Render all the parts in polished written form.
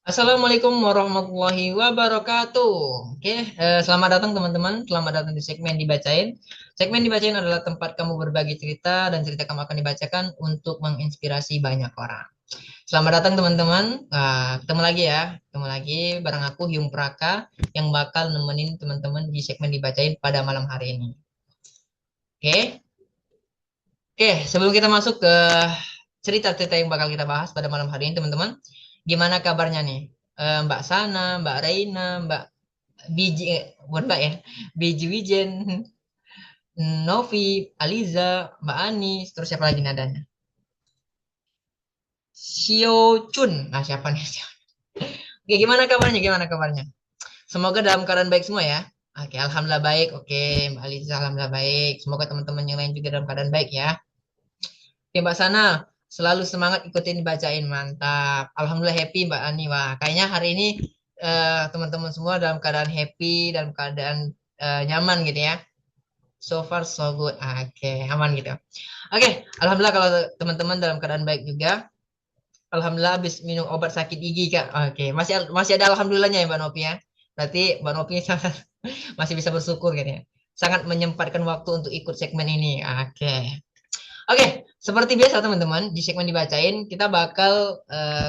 Assalamualaikum warahmatullahi wabarakatuh. Oke, selamat datang teman-teman. Selamat datang di segmen dibacain. Segmen dibacain adalah tempat kamu berbagi cerita dan cerita kamu akan dibacakan untuk menginspirasi banyak orang. Selamat datang teman-teman. Ketemu lagi ya. Ketemu lagi bareng aku Hyung Praka yang bakal nemenin teman-teman di segmen dibacain pada malam hari ini. Oke. Oke, sebelum kita masuk ke cerita-cerita yang bakal kita bahas pada malam hari ini, teman-teman, gimana kabarnya nih? Mbak Sana, Mbak Reina, Mbak Biji, bukan Mbak ya, Biji Wijen, Novi, Aliza, Mbak Anis, terus siapa lagi nadanya? Xiao Chun. Nah, siapa nih? Oke, gimana kabarnya? Gimana kabarnya? Semoga dalam keadaan baik semua ya. Oke, alhamdulillah baik. Oke, Mbak Aliza, alhamdulillah baik. Semoga teman-teman yang lain juga dalam keadaan baik ya. Oke, Mbak Sana, selalu semangat ikutin bacain, mantap. Alhamdulillah happy Mbak Ani. Wah, kayaknya hari ini teman-teman semua dalam keadaan happy, dalam keadaan nyaman gitu ya. So far so good. Oke, aman gitu. Oke, alhamdulillah kalau teman-teman dalam keadaan baik juga. Alhamdulillah habis minum obat sakit gigi, Kak. Oke, masih masih ada alhamdulillahnya ya Mbak Nopi ya. Berarti Mbak Nopi masih bisa bersyukur gitu ya. Sangat menyempatkan waktu untuk ikut segmen ini. Oke. Oke, seperti biasa teman-teman, di segmen dibacain, kita bakal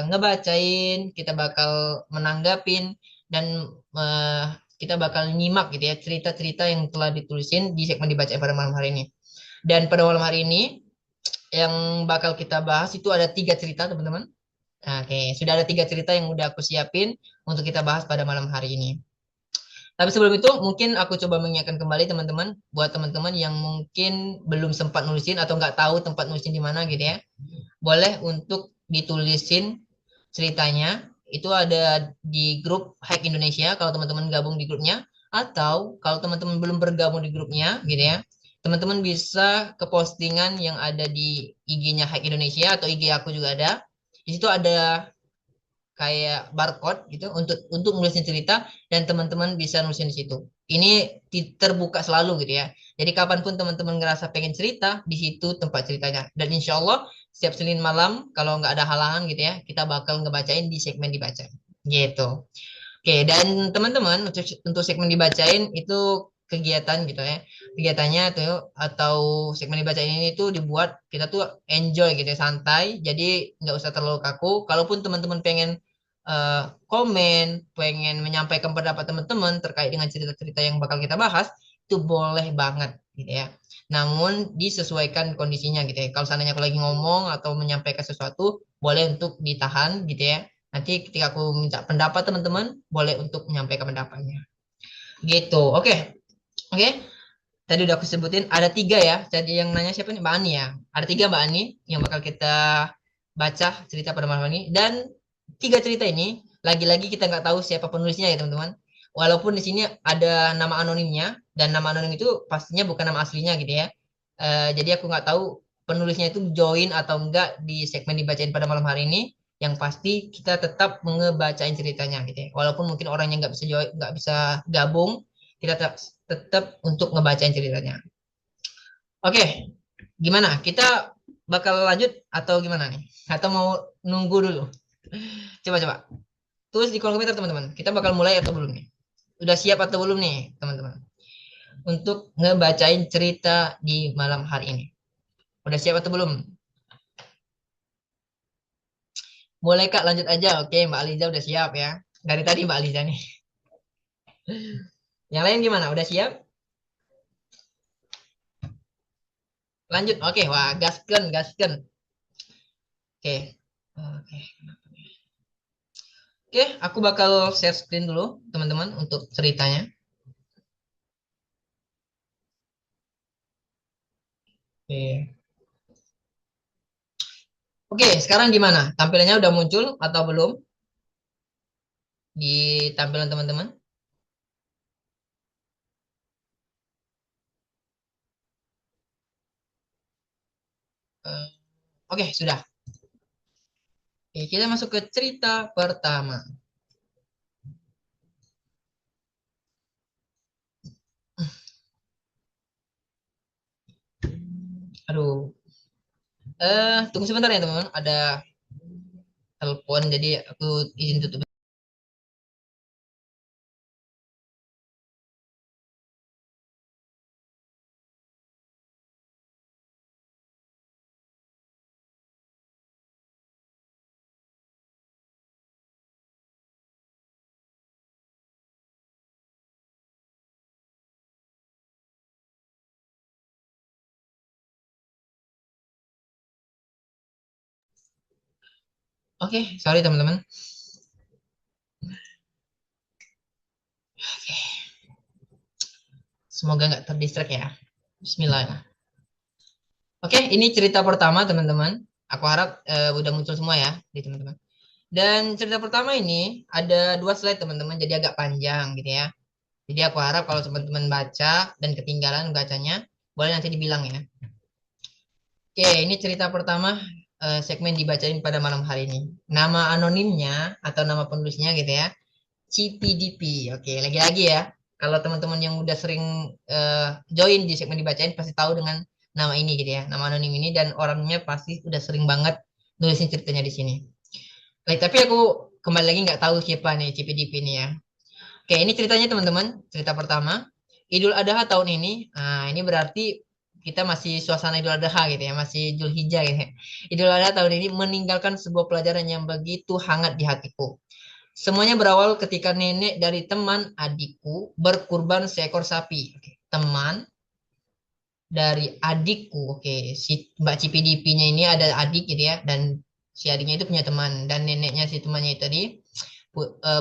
ngebacain, kita bakal menanggapin, dan eh, kita bakal nyimak gitu ya, cerita-cerita yang telah ditulisin di segmen dibacain pada malam hari ini. Dan pada malam hari ini, yang bakal kita bahas itu ada tiga cerita teman-teman. Oke, sudah ada tiga cerita yang udah aku siapin untuk kita bahas pada malam hari ini. Tapi sebelum itu mungkin aku coba mengingatkan kembali teman-teman buat teman-teman yang mungkin belum sempat nulisin atau nggak tahu tempat nulisin di mana gitu ya. Boleh untuk ditulisin ceritanya itu ada di grup Hack Indonesia kalau teman-teman gabung di grupnya atau kalau teman-teman belum bergabung di grupnya gitu ya. Teman-teman bisa ke postingan yang ada di IG-nya Hack Indonesia atau IG aku juga ada. Di situ ada kayak barcode gitu untuk nulisin cerita dan teman-teman bisa nulisin di situ. Ini terbuka selalu gitu ya. Jadi kapanpun teman-teman ngerasa pengen cerita, di situ tempat ceritanya. Dan insya Allah setiap Senin malam kalau nggak ada halangan gitu ya, kita bakal ngebacain di segmen dibaca. Gitu. Oke, dan teman-teman untuk segmen dibacain itu kegiatan gitu ya. Kegiatannya tuh atau segmen dibacain ini tuh dibuat kita tuh enjoy gitu ya, santai. Jadi nggak usah terlalu kaku. Kalaupun teman-teman pengen komen, pengen menyampaikan pendapat teman-teman terkait dengan cerita-cerita yang bakal kita bahas, itu boleh banget gitu ya. Namun disesuaikan kondisinya gitu ya. Kalau seandainya aku lagi ngomong atau menyampaikan sesuatu, boleh untuk ditahan gitu ya. Nanti ketika aku minta pendapat teman-teman, boleh untuk menyampaikan pendapatnya. Gitu. Oke. Oke. Tadi udah aku sebutin ada tiga ya. Jadi yang nanya siapa nih? Mbak Ani ya. Ada tiga Mbak Ani yang bakal kita baca cerita pada malam ini. Dan tiga cerita ini lagi-lagi kita nggak tahu siapa penulisnya ya teman-teman. Walaupun di sini ada nama anonimnya dan nama anonim itu pastinya bukan nama aslinya gitu ya. Jadi aku nggak tahu penulisnya itu join atau enggak di segmen dibacain pada malam hari ini. Yang pasti kita tetap ngebacain ceritanya gitu ya. Walaupun mungkin orangnya nggak bisa join, nggak bisa gabung, kita tetap untuk ngebacain ceritanya. Oke, gimana? Kita bakal lanjut atau gimana nih? Atau mau nunggu dulu? Coba-coba. Tulis di kolom komentar teman-teman. Kita bakal mulai atau belum nih? Udah siap atau belum nih teman-teman? Untuk ngebacain cerita di malam hari ini. Udah siap atau belum? Mulai Kak, lanjut aja. Oke, Mbak Aliza udah siap ya. Dari tadi Mbak Aliza nih. Yang lain gimana? Udah siap? Lanjut. Oke, wah gasken, gasken. Oke. Oke. Oke, aku bakal share screen dulu, teman-teman, untuk ceritanya. Oke. Oke, sekarang gimana? Tampilannya udah muncul atau belum di tampilan teman-teman? Eh, Oke, sudah. Oke, kita masuk ke cerita pertama. Aduh, tunggu sebentar ya teman-teman. Ada telepon, jadi aku izin tutup. Oke, sorry teman-teman. Semoga nggak terdistract ya. Bismillah. Oke, ini cerita pertama teman-teman. Aku harap udah muncul semua ya di teman-teman. Dan cerita pertama ini ada dua slide teman-teman, jadi agak panjang gitu ya. Jadi aku harap kalau teman-teman baca dan ketinggalan bacanya, boleh nanti dibilang ya. Oke, ini cerita pertama segmen dibacain pada malam hari ini. Nama anonimnya atau nama penulisnya gitu ya, CPDP. Oke, lagi-lagi ya. Kalau teman-teman yang udah sering join di segmen dibacain pasti tahu dengan nama ini gitu ya, nama anonim ini dan orangnya pasti udah sering banget nulisin ceritanya di sini. Tapi aku kembali lagi nggak tahu siapa nih CPDP ini ya. Oke, ini ceritanya teman-teman. Cerita pertama, Idul Adha tahun ini. Nah, ini berarti kita masih suasana Idul Adha gitu ya, masih Zulhijjah gitu ya. Idul Adha tahun ini meninggalkan sebuah pelajaran yang begitu hangat di hatiku. Semuanya berawal ketika nenek dari teman adikku berkurban seekor sapi. Oke, teman dari adikku. Oke, si Mbak CPDP-nya ini ada adik gitu ya, dan si adiknya itu punya teman dan neneknya si temannya itu tadi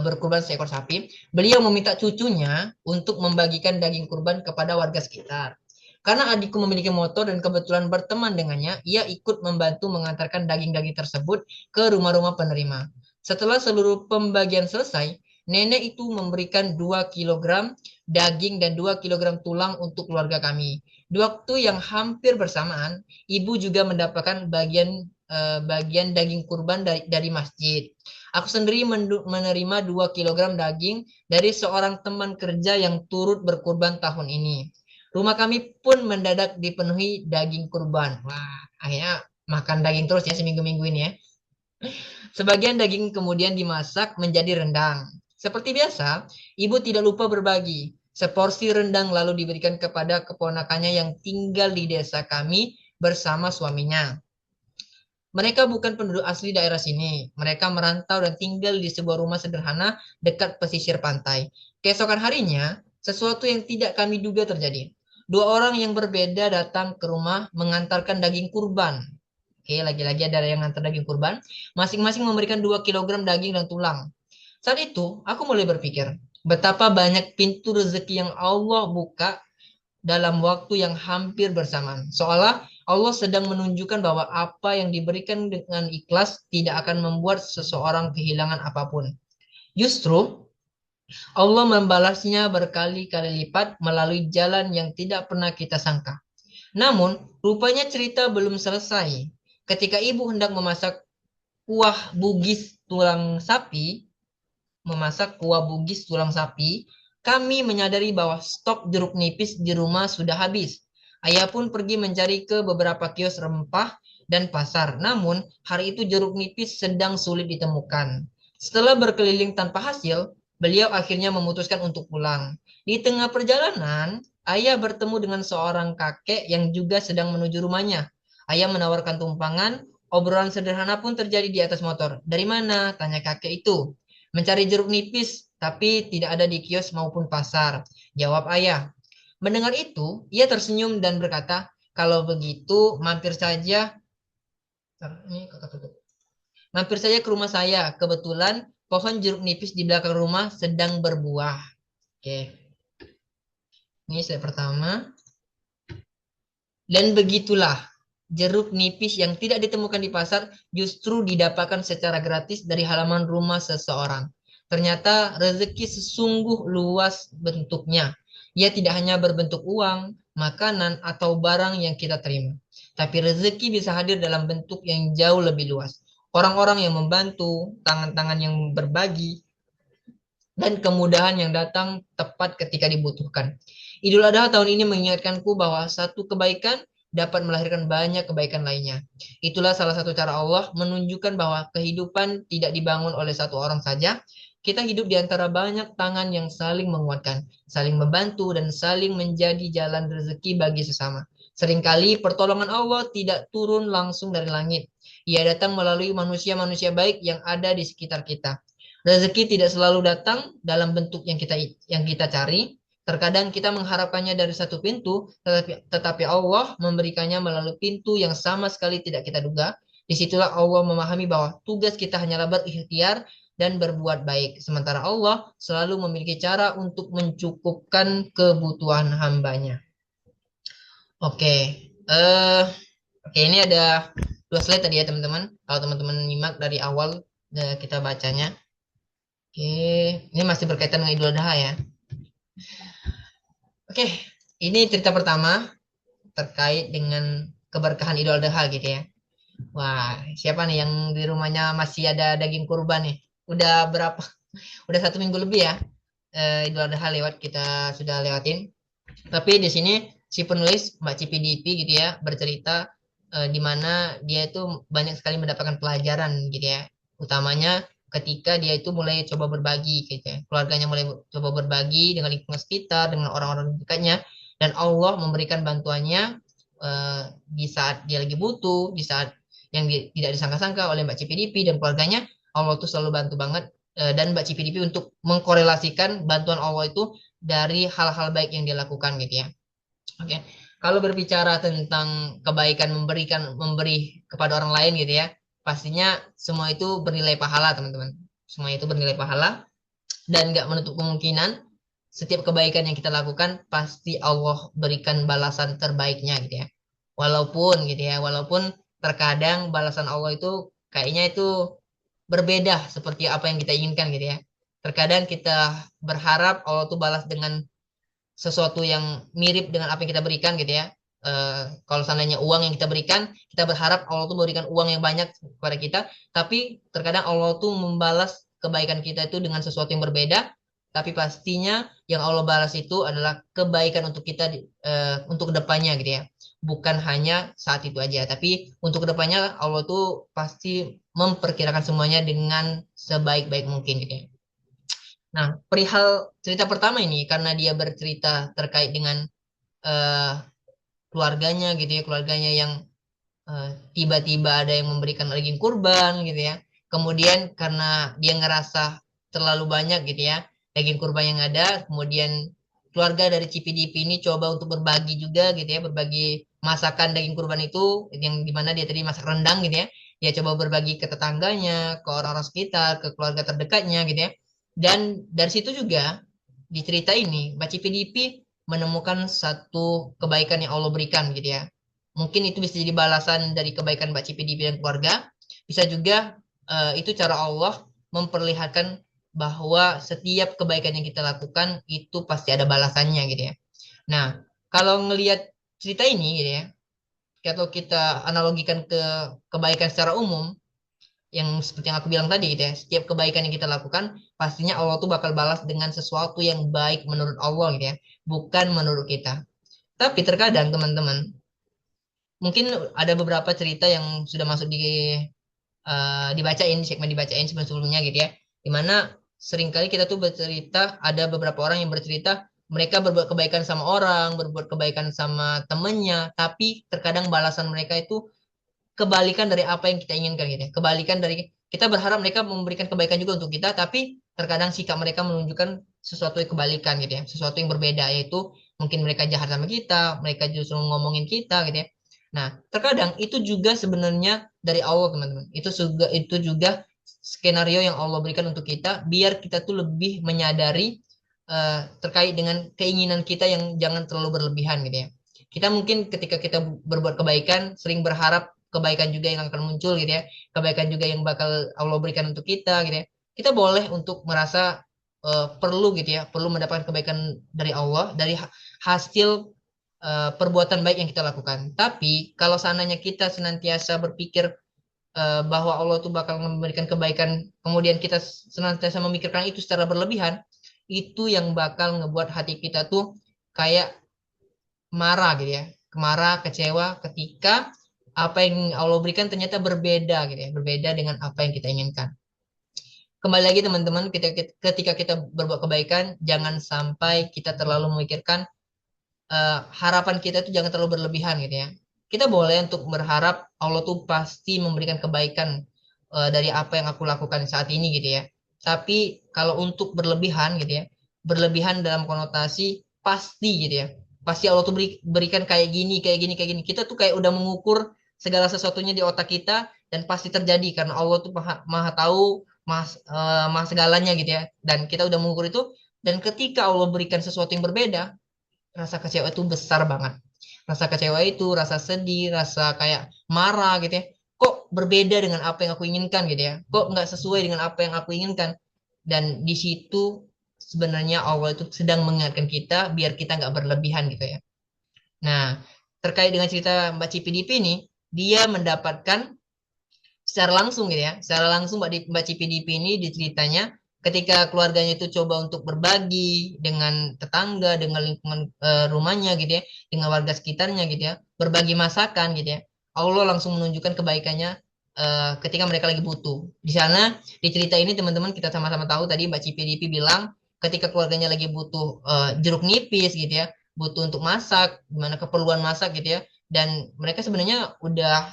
berkurban seekor sapi. Beliau meminta cucunya untuk membagikan daging kurban kepada warga sekitar. Karena adikku memiliki motor dan kebetulan berteman dengannya, ia ikut membantu mengantarkan daging-daging tersebut ke rumah-rumah penerima. Setelah seluruh pembagian selesai, nenek itu memberikan 2 kilogram daging dan 2 kilogram tulang untuk keluarga kami. Di waktu yang hampir bersamaan, ibu juga mendapatkan bagian daging kurban dari masjid. Aku sendiri menerima 2 kilogram daging dari seorang teman kerja yang turut berkurban tahun ini. Rumah kami pun mendadak dipenuhi daging kurban. Wah, akhirnya makan daging terus ya seminggu-minggu ini ya. Sebagian daging kemudian dimasak menjadi rendang. Seperti biasa, ibu tidak lupa berbagi. Seporsi rendang lalu diberikan kepada keponakannya yang tinggal di desa kami bersama suaminya. Mereka bukan penduduk asli daerah sini. Mereka merantau dan tinggal di sebuah rumah sederhana dekat pesisir pantai. Keesokan harinya, sesuatu yang tidak kami duga terjadi. Dua orang yang berbeda datang ke rumah mengantarkan daging kurban. Oke, lagi-lagi ada yang ngantar daging kurban. Masing-masing memberikan 2 kilogram daging dan tulang. Saat itu, aku mulai berpikir, betapa banyak pintu rezeki yang Allah buka dalam waktu yang hampir bersamaan. Seolah Allah sedang menunjukkan bahwa apa yang diberikan dengan ikhlas tidak akan membuat seseorang kehilangan apapun. Justru Allah membalasnya berkali-kali lipat melalui jalan yang tidak pernah kita sangka. Namun, rupanya cerita belum selesai. Ketika ibu hendak memasak kuah bugis tulang sapi, kami menyadari bahwa stok jeruk nipis di rumah sudah habis. Ayah pun pergi mencari ke beberapa kios rempah dan pasar. Namun, hari itu jeruk nipis sedang sulit ditemukan. Setelah berkeliling tanpa hasil, beliau akhirnya memutuskan untuk pulang. Di tengah perjalanan, ayah bertemu dengan seorang kakek yang juga sedang menuju rumahnya. Ayah menawarkan tumpangan, obrolan sederhana pun terjadi di atas motor. Dari mana? Tanya kakek itu. Mencari jeruk nipis, tapi tidak ada di kios maupun pasar. Jawab ayah. Mendengar itu, ia tersenyum dan berkata, kalau begitu mampir saja. Ini kakak tutup. Mampir saja ke rumah saya. Kebetulan pohon jeruk nipis di belakang rumah sedang berbuah. Oke, ini slide pertama. Dan begitulah, jeruk nipis yang tidak ditemukan di pasar justru didapatkan secara gratis dari halaman rumah seseorang. Ternyata rezeki sesungguh luas bentuknya. Ia tidak hanya berbentuk uang, makanan, atau barang yang kita terima. Tapi rezeki bisa hadir dalam bentuk yang jauh lebih luas. Orang-orang yang membantu, tangan-tangan yang berbagi, dan kemudahan yang datang tepat ketika dibutuhkan. Idul Adha tahun ini mengingatkanku bahwa satu kebaikan dapat melahirkan banyak kebaikan lainnya. Itulah salah satu cara Allah menunjukkan bahwa kehidupan tidak dibangun oleh satu orang saja. Kita hidup di antara banyak tangan yang saling menguatkan, saling membantu, dan saling menjadi jalan rezeki bagi sesama. Seringkali pertolongan Allah tidak turun langsung dari langit. Ia datang melalui manusia-manusia baik yang ada di sekitar kita. Rezeki tidak selalu datang dalam bentuk yang kita cari. Terkadang kita mengharapkannya dari satu pintu, tetapi Allah memberikannya melalui pintu yang sama sekali tidak kita duga. Disitulah Allah memahami bahwa tugas kita hanyalah berikhtiar dan berbuat baik. Sementara Allah selalu memiliki cara untuk mencukupkan kebutuhan hambanya. Oke, eh, oke ini ada dua slide tadi ya teman-teman. Kalau teman-teman nyimak dari awal kita bacanya. Oke, ini masih berkaitan dengan Idul Adha ya. Oke, ini cerita pertama terkait dengan keberkahan Idul Adha gitu ya. Wah, siapa nih yang di rumahnya masih ada daging kurban nih? Udah berapa? Udah 1 minggu lebih ya. Idul Adha lewat kita sudah lewatin. Tapi di sini si penulis Mbak Cipidipi gitu ya bercerita di mana dia itu banyak sekali mendapatkan pelajaran gitu ya. Utamanya ketika dia itu mulai coba berbagi gitu ya. Keluarganya mulai coba berbagi dengan lingkungan sekitar, dengan orang-orang dekatnya, dan Allah memberikan bantuannya di saat dia lagi butuh, di saat yang tidak disangka-sangka oleh Mbak Cipidipi dan keluarganya. Allah tuh selalu bantu banget dan Mbak Cipidipi untuk mengkorelasikan bantuan Allah itu dari hal-hal baik yang dia lakukan gitu ya. Oke. Kalau berbicara tentang kebaikan memberi kepada orang lain gitu ya, pastinya semua itu bernilai pahala teman-teman. Semua itu bernilai pahala dan nggak menutup kemungkinan setiap kebaikan yang kita lakukan pasti Allah berikan balasan terbaiknya gitu ya. Walaupun gitu ya, walaupun terkadang balasan Allah itu kayaknya itu berbeda seperti apa yang kita inginkan gitu ya. Terkadang kita berharap Allah tuh balas dengan sesuatu yang mirip dengan apa yang kita berikan gitu ya. Kalau seandainya uang yang kita berikan, kita berharap Allah tuh memberikan uang yang banyak kepada kita, tapi terkadang Allah tuh membalas kebaikan kita itu dengan sesuatu yang berbeda, tapi pastinya yang Allah balas itu adalah kebaikan untuk kita untuk kedepannya gitu ya. Bukan hanya saat itu aja, tapi untuk kedepannya Allah tuh pasti memperkirakan semuanya dengan sebaik-baik mungkin gitu ya. Nah, perihal cerita pertama ini karena dia bercerita terkait dengan eh, keluarganya gitu ya, keluarganya yang tiba-tiba ada yang memberikan daging kurban gitu ya. Kemudian karena dia ngerasa terlalu banyak gitu ya daging kurban yang ada, kemudian keluarga dari Cipidipi ini coba untuk berbagi juga gitu ya, berbagi masakan daging kurban itu yang dimana dia tadi masak rendang gitu ya. Dia coba berbagi ke tetangganya, ke orang-orang sekitar, ke keluarga terdekatnya gitu ya. Dan dari situ juga di cerita ini Mbak Cipidipi menemukan satu kebaikan yang Allah berikan gitu ya. Mungkin itu bisa jadi balasan dari kebaikan Mbak Cipidipi dan keluarga. Bisa juga itu cara Allah memperlihatkan bahwa setiap kebaikan yang kita lakukan itu pasti ada balasannya gitu ya. Nah, kalau ngelihat cerita ini gitu ya, kalau kita analogikan ke kebaikan secara umum, yang seperti yang aku bilang tadi gitu ya, setiap kebaikan yang kita lakukan, pastinya Allah tuh bakal balas dengan sesuatu yang baik menurut Allah gitu ya, bukan menurut kita. Tapi terkadang teman-teman, mungkin ada beberapa cerita yang sudah masuk dibacain, segmen dibacain sebelum-sebelumnya gitu ya. Dimana seringkali kita tuh bercerita, ada beberapa orang yang bercerita mereka berbuat kebaikan sama orang, berbuat kebaikan sama temennya, tapi terkadang balasan mereka itu kebalikan dari apa yang kita inginkan gitu ya. Kebalikan dari kita berharap mereka memberikan kebaikan juga untuk kita, tapi terkadang sikap mereka menunjukkan sesuatu yang kebalikan gitu ya, sesuatu yang berbeda yaitu mungkin mereka jahat sama kita, mereka justru ngomongin kita gitu ya. Nah, terkadang itu juga sebenarnya dari Allah teman-teman. Itu juga skenario yang Allah berikan untuk kita biar kita tuh lebih menyadari terkait dengan keinginan kita yang jangan terlalu berlebihan gitu ya. Kita mungkin ketika kita berbuat kebaikan sering berharap kebaikan juga yang akan muncul gitu ya, kebaikan juga yang bakal Allah berikan untuk kita gitu ya. Kita boleh untuk merasa perlu gitu ya, perlu mendapatkan kebaikan dari Allah dari hasil perbuatan baik yang kita lakukan. Tapi kalau seandainya kita senantiasa berpikir bahwa Allah tuh bakal memberikan kebaikan, kemudian kita senantiasa memikirkan itu secara berlebihan, itu yang bakal ngebuat hati kita tuh kayak marah gitu ya, marah, kecewa ketika apa yang Allah berikan ternyata berbeda gitu ya, berbeda dengan apa yang kita inginkan. Kembali lagi teman-teman, ketika kita berbuat kebaikan, jangan sampai kita terlalu memikirkan harapan kita itu jangan terlalu berlebihan gitu ya. Kita boleh untuk berharap Allah tuh pasti memberikan kebaikan dari apa yang aku lakukan saat ini gitu ya. Tapi kalau untuk berlebihan gitu ya, berlebihan dalam konotasi pasti gitu ya. Pasti Allah tuh berikan kayak gini, kayak gini, kayak gini. Kita tuh kayak udah mengukur segala sesuatunya di otak kita dan pasti terjadi karena Allah tuh maha tahu, maha segalanya gitu ya. Dan kita udah mengukur itu dan ketika Allah berikan sesuatu yang berbeda, rasa kecewa itu besar banget. Rasa kecewa itu, rasa sedih, rasa kayak marah gitu ya. Kok berbeda dengan apa yang aku inginkan gitu ya. Kok nggak sesuai dengan apa yang aku inginkan. Dan di situ sebenarnya Allah itu sedang mengingatkan kita biar kita nggak berlebihan gitu ya. Nah, terkait dengan cerita Mbak Cipidip ini, dia mendapatkan secara langsung gitu ya. Secara langsung Mbak Cipidip ini diceritanya ketika keluarganya itu coba untuk berbagi dengan tetangga, dengan lingkungan rumahnya gitu ya, dengan warga sekitarnya gitu ya, berbagi masakan gitu ya. Allah langsung menunjukkan kebaikannya ketika mereka lagi butuh. Di sana di cerita ini teman-teman kita sama-sama tahu tadi Mbak Cipidip bilang ketika keluarganya lagi butuh jeruk nipis gitu ya, butuh untuk masak, gimana keperluan masak gitu ya. Dan mereka sebenarnya udah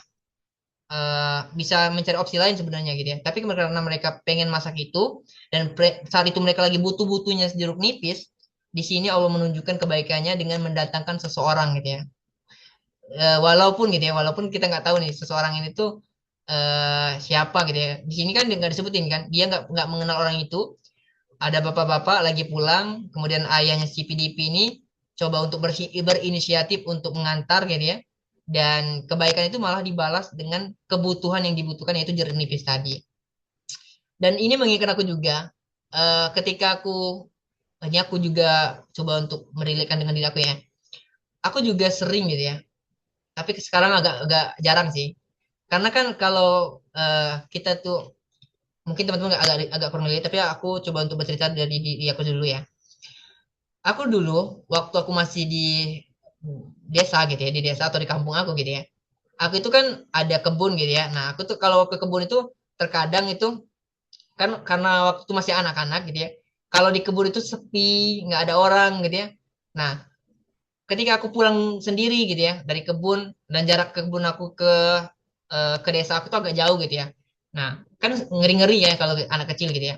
bisa mencari opsi lain sebenarnya gitu ya. Tapi karena mereka pengen masak itu dan saat itu mereka lagi butuh-butuhnya jeruk nipis, di sini Allah menunjukkan kebaikannya dengan mendatangkan seseorang gitu ya. Walaupun gitu ya, walaupun kita nggak tahu nih seseorang ini tuh siapa gitu ya. Di sini kan nggak disebutin kan, dia nggak mengenal orang itu. Ada bapak-bapak lagi pulang, kemudian ayahnya si PDP ini coba untuk berinisiatif untuk mengantar gitu ya. Dan kebaikan itu malah dibalas dengan kebutuhan yang dibutuhkan yaitu jernih nipis tadi. Dan ini mengingatkan aku juga ketika ini aku juga coba untuk merelakan dengan diri aku ya. Aku juga sering gitu ya. Tapi sekarang agak jarang sih. Karena kan kalau kita tuh mungkin teman-teman agak agak kurang lihat, tapi aku coba untuk bercerita dari diri aku dulu ya. Aku dulu waktu aku masih di desa gitu ya, di desa atau di kampung aku gitu ya. Aku itu kan ada kebun gitu ya. Nah, aku tuh kalau ke kebun itu terkadang itu kan karena waktu masih anak-anak gitu ya. Kalau di kebun itu sepi, nggak ada orang gitu ya. Nah, ketika aku pulang sendiri gitu ya dari kebun dan jarak kebun aku ke desa aku tuh agak jauh gitu ya. Nah, kan ngeri-ngeri ya kalau anak kecil gitu ya.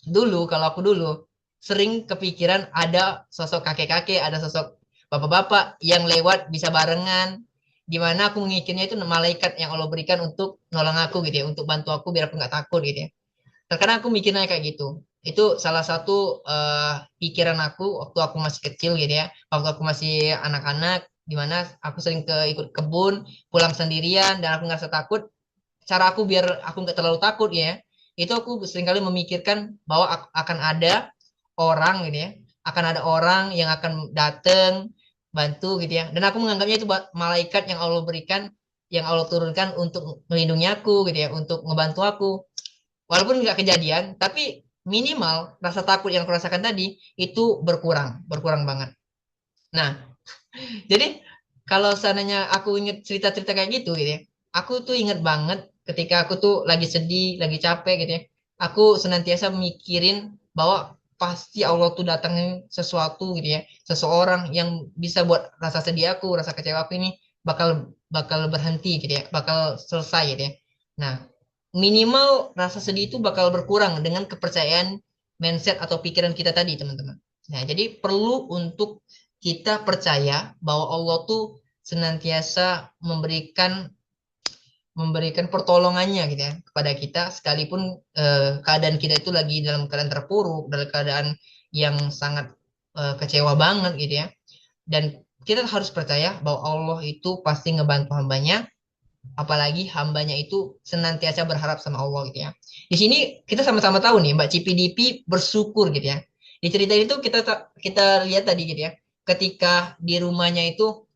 Kalau aku dulu sering kepikiran ada sosok kakek-kakek, ada sosok bapak-bapak yang lewat bisa barengan, di mana aku mengikirnya itu malaikat yang Allah berikan untuk nolong aku gitu ya, untuk bantu aku biar aku nggak takut gitu ya. Terkadang aku mikirnya kayak gitu. Itu salah satu pikiran aku waktu aku masih kecil gitu ya, waktu aku masih anak-anak, di mana aku sering ikut kebun, pulang sendirian dan aku nggak takut. Cara aku biar aku nggak terlalu takut ya, itu aku seringkali memikirkan bahwa akan ada orang gitu ya, akan ada orang yang akan datang bantu gitu ya, dan aku menganggapnya itu malaikat yang Allah berikan, yang Allah turunkan untuk melindungi aku gitu ya, untuk ngebantu aku. Walaupun nggak kejadian, tapi minimal rasa takut yang aku rasakan tadi itu berkurang banget. Nah, jadi kalau seandainya aku inget cerita-cerita kayak gitu ya, aku tuh inget banget ketika aku tuh lagi sedih, lagi capek gitu ya. Aku senantiasa mikirin bahwa pasti Allah tuh datangin sesuatu gitu ya, seseorang yang bisa buat rasa sedih aku, rasa kecewa aku ini bakal bakal berhenti gitu ya, bakal selesai gitu ya. Nah, minimal rasa sedih itu bakal berkurang dengan kepercayaan mindset atau pikiran kita tadi, teman-teman. Nah, jadi perlu untuk kita percaya bahwa Allah tuh senantiasa memberikan pertolongannya gitu ya kepada kita sekalipun keadaan kita itu lagi dalam keadaan terpuruk, dalam keadaan yang sangat kecewa banget gitu ya. Dan kita harus percaya bahwa Allah itu pasti ngebantu hambanya, apalagi hambanya itu senantiasa berharap sama Allah gitu ya. Di sini kita sama-sama tahu nih Mbak Cipidipi bersyukur gitu ya. Di cerita itu kita lihat tadi gitu ya. Ketika di rumahnya itu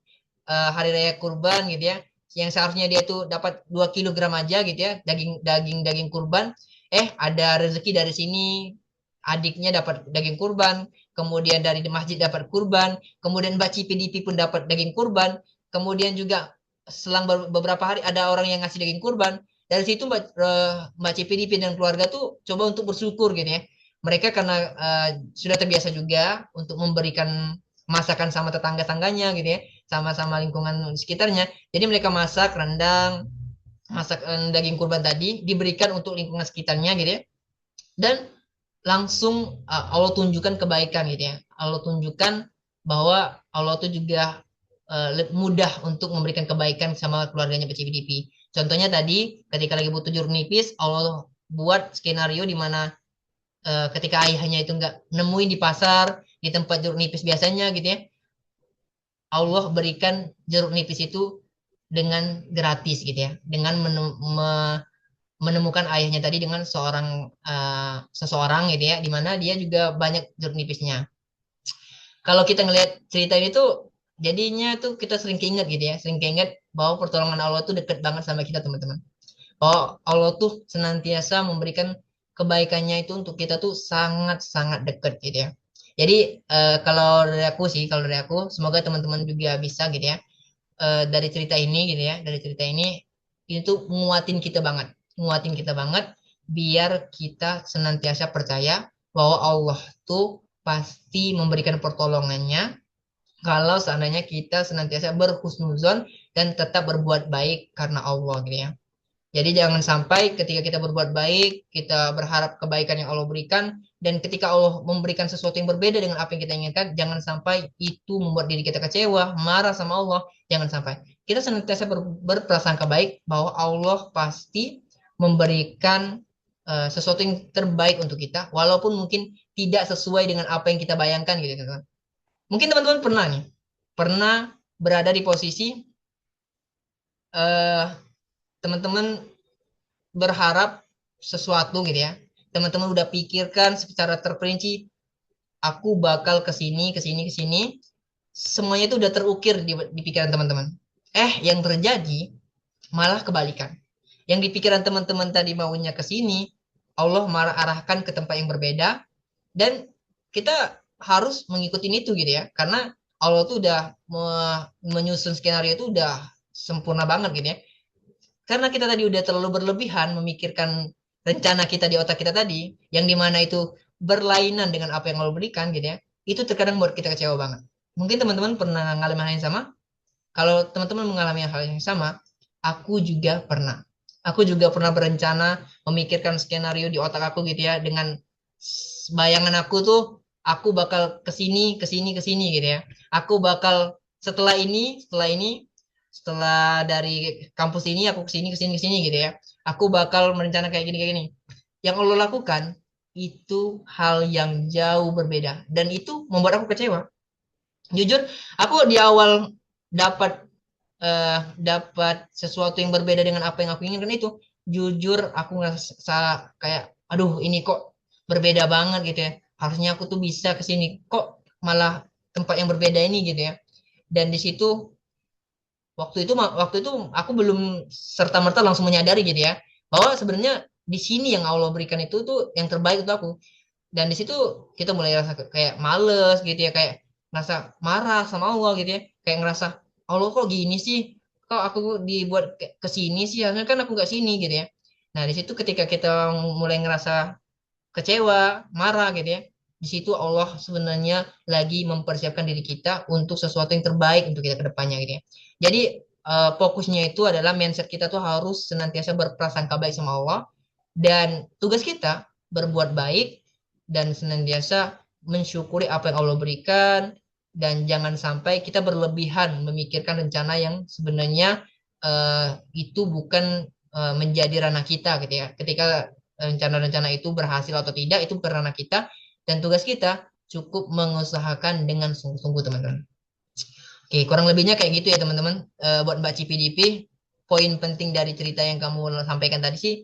hari raya kurban gitu ya, yang seharusnya dia tuh dapat 2 kilogram aja gitu ya, daging kurban, ada rezeki dari sini, adiknya dapat daging kurban, kemudian dari di masjid dapat kurban, kemudian Mbak Cipidipi pun dapat daging kurban, kemudian juga selang beberapa hari ada orang yang ngasih daging kurban. Dari situ Mbak Cipidipi dan keluarga tuh coba untuk bersyukur gitu ya. Mereka karena sudah terbiasa juga untuk memberikan masakan sama tetangga-tangganya gitu ya, sama-sama lingkungan sekitarnya. Jadi mereka masak rendang, masak daging kurban tadi diberikan untuk lingkungan sekitarnya gitu ya. Dan langsung Allah tunjukkan kebaikan gitu ya. Allah tunjukkan bahwa Allah tuh juga mudah untuk memberikan kebaikan sama keluarganya PCPDP. Contohnya tadi ketika lagi butuh jeruk nipis, Allah buat skenario di mana ketika ayahnya itu nggak nemuin di pasar di tempat jeruk nipis biasanya gitu ya, Allah berikan jeruk nipis itu dengan gratis gitu ya, dengan menemukan ayahnya tadi dengan seseorang gitu ya, di mana dia juga banyak jeruk nipisnya. Kalau kita ngelihat cerita ini tuh jadinya tuh kita sering keinget gitu ya, sering keinget bahwa pertolongan Allah tuh deket banget sama kita teman-teman. Bahwa Allah tuh senantiasa memberikan kebaikannya itu untuk kita tuh sangat-sangat deket gitu ya. Jadi kalau dari aku sih, kalau dari aku, semoga teman-teman juga bisa gitu ya. Dari cerita ini gitu ya, dari cerita ini tuh nguatin kita banget, biar kita senantiasa percaya bahwa Allah tuh pasti memberikan pertolongannya kalau seandainya kita senantiasa berhusnuzon dan tetap berbuat baik karena Allah gitu ya. Jadi jangan sampai ketika kita berbuat baik, kita berharap kebaikan yang Allah berikan, dan ketika Allah memberikan sesuatu yang berbeda dengan apa yang kita inginkan, jangan sampai itu membuat diri kita kecewa, marah sama Allah. Jangan sampai. Kita senantiasa berprasangka baik bahwa Allah pasti memberikan sesuatu yang terbaik untuk kita, walaupun mungkin tidak sesuai dengan apa yang kita bayangkan gitu teman-teman. Mungkin teman-teman pernah nih, pernah berada di posisi eh, teman-teman berharap sesuatu gitu ya. Teman-teman udah pikirkan secara terperinci, aku bakal ke sini, ke sini, ke sini. Semuanya itu udah terukir di pikiran teman-teman. Yang terjadi malah kebalikan. Yang di pikiran teman-teman tadi maunya ke sini, Allah malah arahkan ke tempat yang berbeda, dan kita harus mengikuti itu gitu ya. Karena Allah tuh udah menyusun skenario itu udah sempurna banget gitu ya. Karena kita tadi udah terlalu berlebihan memikirkan rencana kita di otak kita tadi, yang dimana itu berlainan dengan apa yang Allah berikan gitu ya, itu terkadang buat kita kecewa banget. Mungkin teman-teman pernah mengalami hal yang sama. Kalau teman-teman mengalami hal yang sama, aku juga pernah. Aku juga pernah berencana memikirkan skenario di otak aku gitu ya, dengan bayangan aku tuh, aku bakal kesini, kesini, kesini gitu ya. Aku bakal setelah dari kampus ini aku ke sini gitu ya. Aku bakal merencana kayak gini. Yang Allah lakukan itu hal yang jauh berbeda, dan itu membuat aku kecewa. Jujur, aku di awal dapat dapat sesuatu yang berbeda dengan apa yang aku inginkan itu, jujur aku ngerasa kayak, aduh ini kok berbeda banget gitu ya. Harusnya aku tuh bisa ke sini, kok malah tempat yang berbeda ini gitu ya. Dan di situ waktu itu aku belum serta merta langsung menyadari gitu ya, bahwa sebenarnya di sini yang Allah berikan itu tuh yang terbaik untuk aku. Dan di situ kita mulai rasa kayak males gitu ya, kayak ngerasa marah sama Allah gitu ya, kayak ngerasa Allah kok gini sih, kok aku dibuat ke sini sih, harusnya kan aku nggak sini gitu ya. Nah di situ ketika kita mulai ngerasa kecewa, marah gitu ya, di situ Allah sebenarnya lagi mempersiapkan diri kita untuk sesuatu yang terbaik untuk kita ke depannya gitu ya. Jadi fokusnya itu adalah mindset kita tuh harus senantiasa berprasangka baik sama Allah, dan tugas kita berbuat baik dan senantiasa mensyukuri apa yang Allah berikan, dan jangan sampai kita berlebihan memikirkan rencana yang sebenarnya itu bukan menjadi ranah kita gitu ya. Ketika rencana-rencana itu berhasil atau tidak itu ke ranah kita, dan tugas kita cukup mengusahakan dengan sungguh-sungguh teman-teman. Oke, kurang lebihnya kayak gitu ya teman-teman. Buat Mbak CPDP, poin penting dari cerita yang kamu sampaikan tadi sih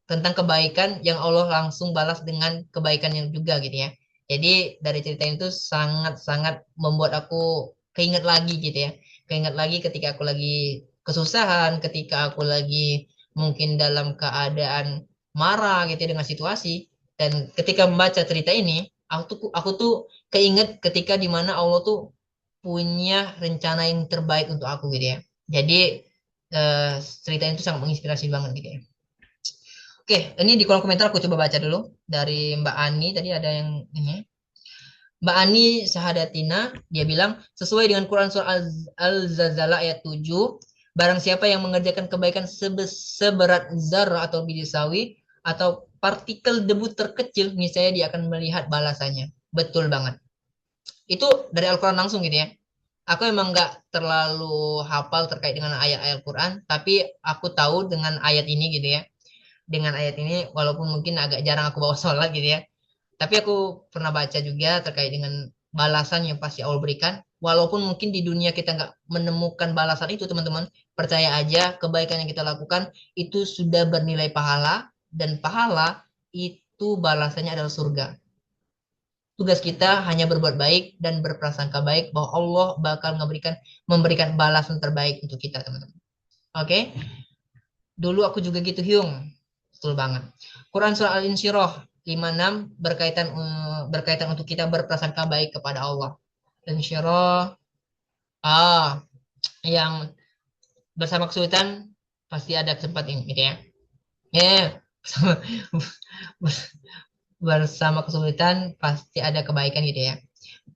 tentang kebaikan yang Allah langsung balas dengan kebaikan yang juga gitu ya. Jadi dari cerita itu sangat-sangat membuat aku keinget lagi gitu ya. Keinget lagi ketika aku lagi kesusahan, ketika aku lagi mungkin dalam keadaan marah gitu ya dengan situasi. Dan ketika membaca cerita ini, aku tuh keinget ketika dimana Allah tuh punya rencana yang terbaik untuk aku gitu ya. Jadi cerita itu sangat menginspirasi banget gitu ya. Oke, ini di kolom komentar aku coba baca dulu dari Mbak Ani, tadi ada yang ini. Mbak Ani Sahadatina, dia bilang, sesuai dengan Quran Surah Al-Zalzalah ayat 7, barang siapa yang mengerjakan kebaikan seberat zarah atau biji sawi atau partikel debu terkecil, niscaya dia akan melihat balasannya. Betul banget. Itu dari Al-Quran langsung gitu ya. Aku emang nggak terlalu hafal terkait dengan ayat-ayat Quran, tapi aku tahu dengan ayat ini gitu ya. Dengan ayat ini, walaupun mungkin agak jarang aku bawa sholat gitu ya. Tapi aku pernah baca juga terkait dengan balasan yang pasti Allah berikan. Walaupun mungkin di dunia kita nggak menemukan balasan itu, teman-teman, percaya aja kebaikan yang kita lakukan itu sudah bernilai pahala, dan pahala itu balasannya adalah surga. Tugas kita hanya berbuat baik dan berprasangka baik bahwa Allah bakal memberikan balasan terbaik untuk kita, teman-teman. Oke? Dulu aku juga gitu, Hyung. Betul banget. Quran surah Al-Insyirah 56 berkaitan untuk kita berprasangka baik kepada Allah. Insyirah yang bersama kesulitan pasti ada kesempatan gitu ya. Ya, bersama, bersama kesulitan pasti ada kebaikan gitu ya.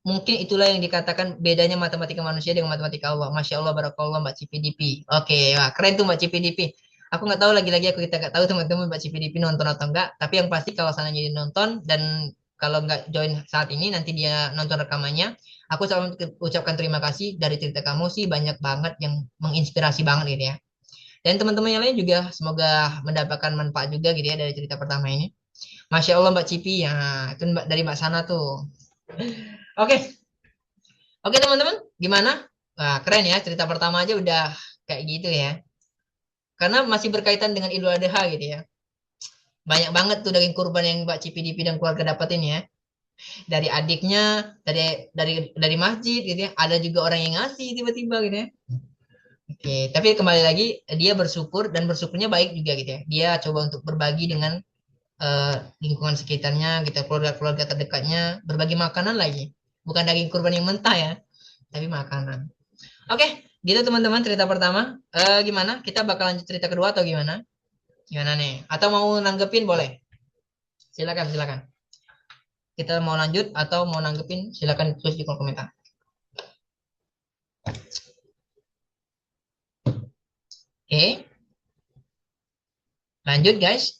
Mungkin itulah yang dikatakan bedanya matematika manusia dengan matematika Allah. Masya Allah, barakallah Mbak CPDP. Oke, wah, keren tuh Mbak CPDP. Aku nggak tahu lagi-lagi aku kita nggak tahu teman-teman Mbak CPDP nonton atau enggak. Tapi yang pasti kalau sananya dia nonton dan kalau nggak join saat ini nanti dia nonton rekamannya. Aku selalu ucapkan terima kasih dari cerita kamu sih banyak banget yang menginspirasi banget gitu ya. Dan teman-teman yang lain juga semoga mendapatkan manfaat juga gitu ya dari cerita pertama ini. Masya Allah Mbak Cipi ya itu dari Mbak Sana tuh. Oke, oke teman-teman, gimana? Wah, keren ya, cerita pertama aja udah kayak gitu ya. Karena masih berkaitan dengan Idul Adha gitu ya. Banyak banget tuh daging kurban yang Mbak Cipi Dipi dan keluarga dapetin ya. Dari adiknya, dari masjid gitu ya. Ada juga orang yang ngasih tiba-tiba gitu ya. Oke, tapi kembali lagi dia bersyukur dan bersyukurnya baik juga gitu ya. Dia coba untuk berbagi dengan eh, lingkungan sekitarnya, gitu, keluarga-keluarga terdekatnya, berbagi makanan lagi. Bukan daging kurban yang mentah ya, tapi makanan. Oke, gitu teman-teman cerita pertama. Gimana? Kita bakal lanjut cerita kedua atau gimana? Gimana nih? Atau mau nanggepin boleh? Silakan, silakan. Kita mau lanjut atau mau nanggepin? Silakan tulis di kolom komentar. Oke, lanjut guys.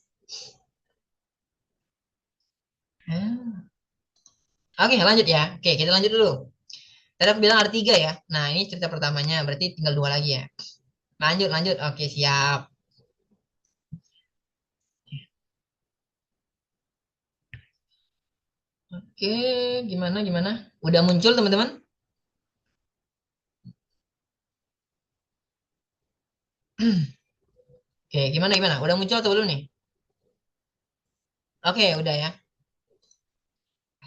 Hmm. Oke, lanjut ya. Oke, kita lanjut dulu. Tadi aku bilang ada tiga ya. Nah, ini cerita pertamanya. Berarti tinggal dua lagi ya. Lanjut, lanjut. Oke, siap. Oke, gimana, gimana? Udah muncul teman-teman? Oke, gimana, gimana? Udah muncul atau belum nih? Oke, udah ya.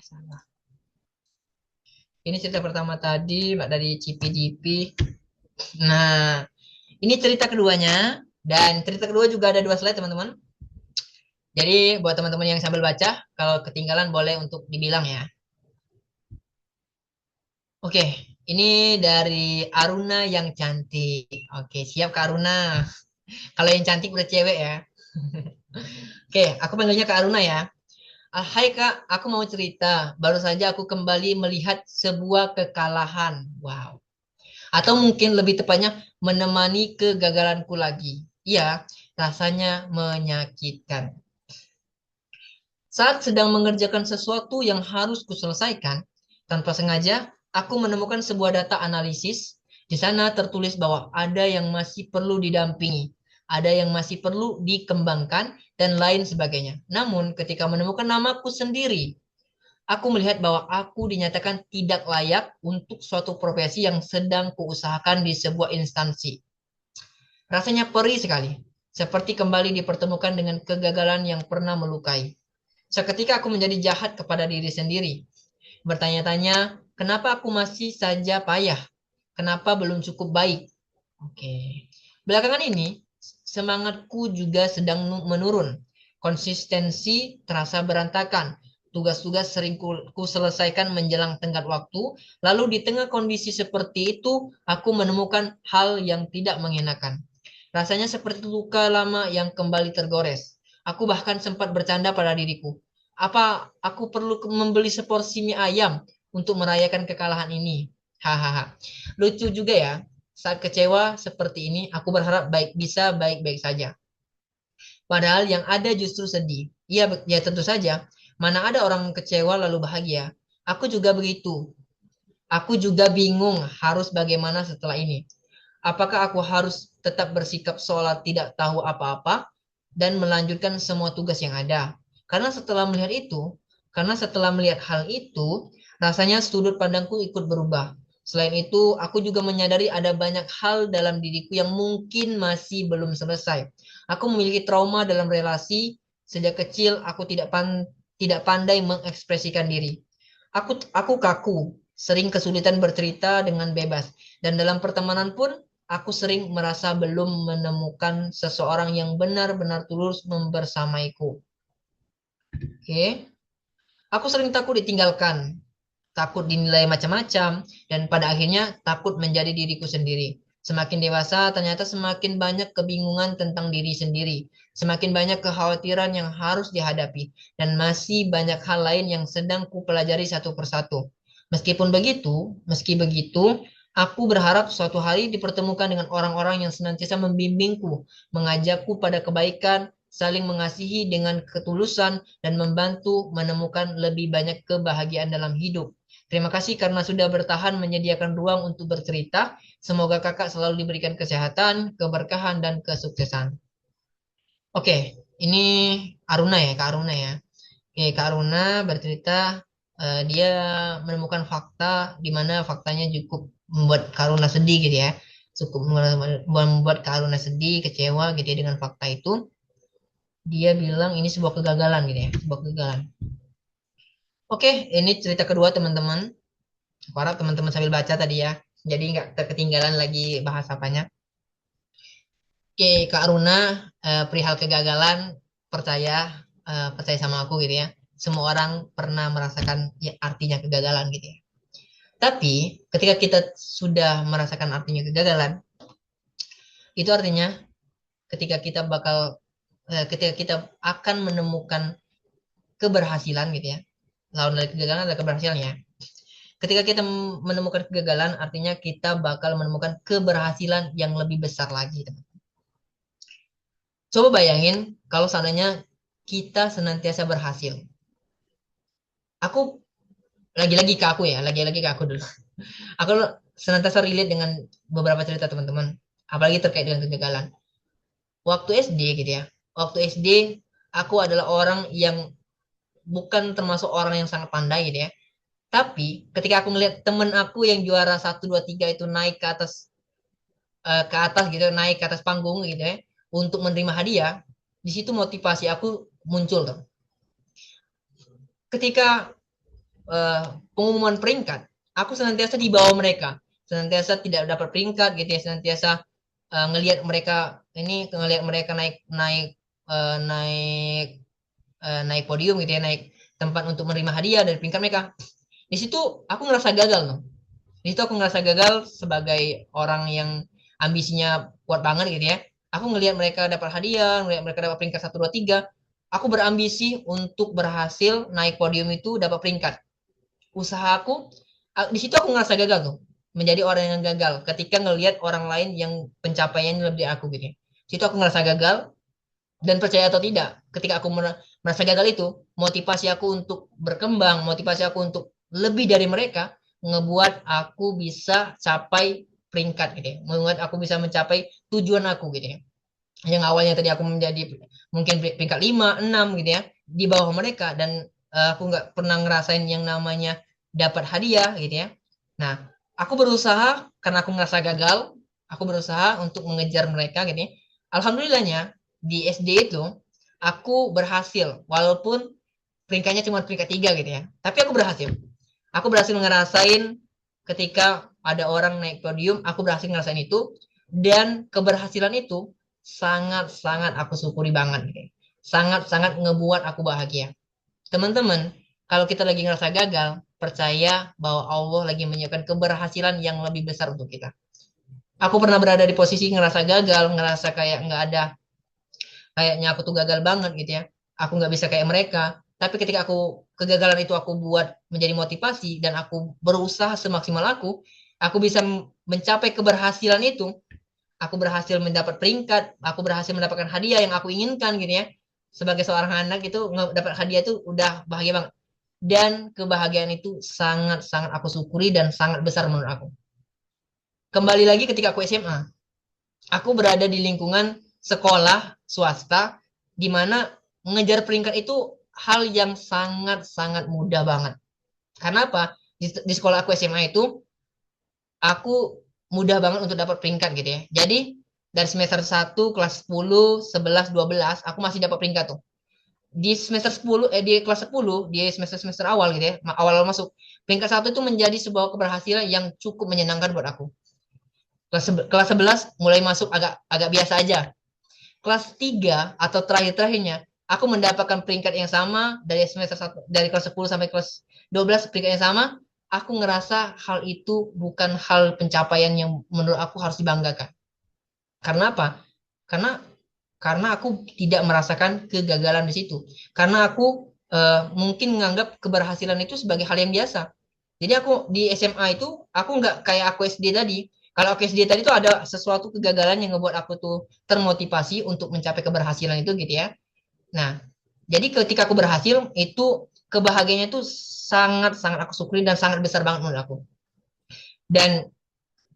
Salah. Ini cerita pertama tadi, Mbak dari CPDP. Nah, ini cerita keduanya. Dan cerita kedua juga ada dua slide, teman-teman. Jadi, buat teman-teman yang sambil baca, kalau ketinggalan boleh untuk dibilang ya. Oke, ini dari Aruna yang cantik. Oke, siap Kak Aruna. Kalau yang cantik udah cewek ya. Oke, aku panggilnya Kak Aruna ya. Hai Kak, aku mau cerita. Baru saja aku kembali melihat sebuah kekalahan. Wow. Atau mungkin lebih tepatnya menemani kegagalanku lagi. Iya, rasanya menyakitkan. Saat sedang mengerjakan sesuatu yang harus kuselesaikan, tanpa sengaja, aku menemukan sebuah data analisis. Di sana tertulis bahwa ada yang masih perlu didampingi, ada yang masih perlu dikembangkan, dan lain sebagainya. Namun, ketika menemukan namaku sendiri, aku melihat bahwa aku dinyatakan tidak layak untuk suatu profesi yang sedang kuusahakan di sebuah instansi. Rasanya perih sekali, seperti kembali dipertemukan dengan kegagalan yang pernah melukai. Seketika aku menjadi jahat kepada diri sendiri, bertanya-tanya, kenapa aku masih saja payah? Kenapa belum cukup baik? Oke. Belakangan ini, semangatku juga sedang menurun. Konsistensi terasa berantakan. Tugas-tugas sering ku selesaikan menjelang tenggat waktu. Lalu di tengah kondisi seperti itu, aku menemukan hal yang tidak mengenakan. Rasanya seperti luka lama yang kembali tergores. Aku bahkan sempat bercanda pada diriku. Apa aku perlu membeli seporsi mie ayam untuk merayakan kekalahan ini? Hahaha. Lucu juga ya. Saat kecewa seperti ini, aku berharap bisa baik-baik saja. Padahal yang ada justru sedih. Iya, ya tentu saja. Mana ada orang kecewa lalu bahagia. Aku juga begitu. Aku juga bingung harus bagaimana setelah ini. Apakah aku harus tetap bersikap seolah tidak tahu apa-apa dan melanjutkan semua tugas yang ada? Karena setelah melihat itu, karena setelah melihat hal itu, rasanya sudut pandangku ikut berubah. Selain itu, aku juga menyadari ada banyak hal dalam diriku yang mungkin masih belum selesai. Aku memiliki trauma dalam relasi. Sejak kecil, aku tidak pandai mengekspresikan diri. Aku kaku, sering kesulitan bercerita dengan bebas. Dan dalam pertemanan pun, aku sering merasa belum menemukan seseorang yang benar-benar tulus membersamaiku. Oke. Aku sering takut ditinggalkan, takut dinilai macam-macam, dan pada akhirnya takut menjadi diriku sendiri. Semakin dewasa, ternyata semakin banyak kebingungan tentang diri sendiri. Semakin banyak kekhawatiran yang harus dihadapi. Dan masih banyak hal lain yang sedang kupelajari satu persatu. Meski begitu, aku berharap suatu hari dipertemukan dengan orang-orang yang senantiasa membimbingku, mengajakku pada kebaikan, saling mengasihi dengan ketulusan, dan membantu menemukan lebih banyak kebahagiaan dalam hidup. Terima kasih karena sudah bertahan menyediakan ruang untuk bercerita. Semoga kakak selalu diberikan kesehatan, keberkahan, dan kesuksesan. Oke, ini Aruna ya, Kak Aruna ya. Oke, Kak Aruna bercerita dia menemukan fakta di mana faktanya cukup membuat Kak Aruna sedih gitu ya. Cukup membuat Kak Aruna sedih, kecewa gitu ya dengan fakta itu. Dia bilang ini sebuah kegagalan gitu ya, sebuah kegagalan. Oke, ini cerita kedua teman-teman. Aku harap teman-teman sambil baca tadi ya. Jadi nggak ketinggalan lagi bahas apanya. Oke, Kak Aruna, perihal kegagalan, percaya percaya sama aku gitu ya. Semua orang pernah merasakan ya, artinya kegagalan gitu ya. Tapi ketika kita sudah merasakan artinya kegagalan, itu artinya ketika kita akan menemukan keberhasilan gitu ya. Lawan dari kegagalan adalah keberhasilannya. Ketika kita menemukan kegagalan, artinya kita bakal menemukan keberhasilan yang lebih besar lagi. Coba bayangin kalau seandainya kita senantiasa berhasil. Aku lagi-lagi ke aku ya, lagi-lagi ke aku dulu. Aku senantiasa relate dengan beberapa cerita teman-teman, apalagi terkait dengan kegagalan. Waktu SD gitu ya, waktu SD aku adalah orang yang bukan termasuk orang yang sangat pandai gitu ya. Tapi ketika aku ngeliat temen aku yang juara 1, 2, 3 itu naik ke atas gitu, naik ke atas panggung gitu ya, untuk menerima hadiah, di situ motivasi aku muncul tuh. Ketika pengumuman peringkat, aku senantiasa di bawah mereka, senantiasa tidak dapat peringkat gitu ya, senantiasa ngelihat mereka naik naik naik naik podium gitu ya, naik tempat untuk menerima hadiah dari peringkat mereka. Di situ aku ngerasa gagal loh. Di situ aku ngerasa gagal sebagai orang yang ambisinya kuat banget gitu ya. Aku ngelihat mereka dapat hadiah, ngelihat mereka dapat peringkat 1, 2, 3. Aku berambisi untuk berhasil naik podium itu dapat peringkat. Usahaku, di situ aku ngerasa gagal tuh. Menjadi orang yang gagal ketika ngelihat orang lain yang pencapaiannya lebih dari aku gitu ya. Di situ aku ngerasa gagal dan percaya atau tidak, ketika aku merasa gagal itu, motivasi aku untuk berkembang, motivasi aku untuk lebih dari mereka, ngebuat aku bisa capai peringkat gitu ya. Membuat aku bisa mencapai tujuan aku gitu ya. Yang awalnya tadi aku menjadi mungkin peringkat 5, 6 gitu ya, di bawah mereka dan aku nggak pernah ngerasain yang namanya dapat hadiah gitu ya. Nah, aku berusaha karena aku ngerasa gagal, aku berusaha untuk mengejar mereka gitu ya. Alhamdulillahnya di SD itu aku berhasil walaupun peringkatnya cuma peringkat 3 gitu ya. Tapi aku berhasil. Aku berhasil ngerasain ketika ada orang naik podium, aku berhasil ngerasain itu dan keberhasilan itu sangat-sangat aku syukuri banget gitu. Sangat-sangat ngebuat aku bahagia. Teman-teman, kalau kita lagi ngerasa gagal, percaya bahwa Allah lagi menyiapkan keberhasilan yang lebih besar untuk kita. Aku pernah berada di posisi ngerasa gagal, ngerasa kayak nggak ada, kayaknya aku tuh gagal banget gitu ya. Aku nggak bisa kayak mereka. Tapi ketika kegagalan itu aku buat menjadi motivasi dan aku berusaha semaksimal aku bisa mencapai keberhasilan itu. Aku berhasil mendapat peringkat, aku berhasil mendapatkan hadiah yang aku inginkan gitu ya. Sebagai seorang anak itu dapat hadiah itu udah bahagia banget. Dan kebahagiaan itu sangat-sangat aku syukuri dan sangat besar menurut aku. Kembali lagi ketika aku SMA, aku berada di lingkungan sekolah swasta di mana mengejar peringkat itu hal yang sangat-sangat mudah banget. Karena apa? Di sekolah aku SMA itu aku mudah banget untuk dapat peringkat gitu ya. Jadi dari semester 1 kelas 10, 11, 12 aku masih dapat peringkat tuh. Di semester 10 di kelas 10 di semester-semester awal gitu ya, awal-awal masuk. Peringkat satu itu menjadi sebuah keberhasilan yang cukup menyenangkan buat aku. Kelas 11 mulai masuk agak agak biasa aja. Kelas 3 atau terakhir-terakhirnya aku mendapatkan peringkat yang sama dari semester 1 dari kelas 10 sampai kelas 12 peringkat yang sama. Aku ngerasa hal itu bukan hal pencapaian yang menurut aku harus dibanggakan. Karena apa? Karena aku tidak merasakan kegagalan di situ. Karena aku mungkin menganggap keberhasilan itu sebagai hal yang biasa. Jadi aku di SMA itu aku nggak kayak aku SD tadi. Kalau aku SD tadi tuh ada sesuatu kegagalan yang ngebuat aku tuh termotivasi untuk mencapai keberhasilan itu gitu ya. Nah, jadi ketika aku berhasil itu kebahagiaannya itu sangat-sangat aku syukuri dan sangat besar banget menurut aku. Dan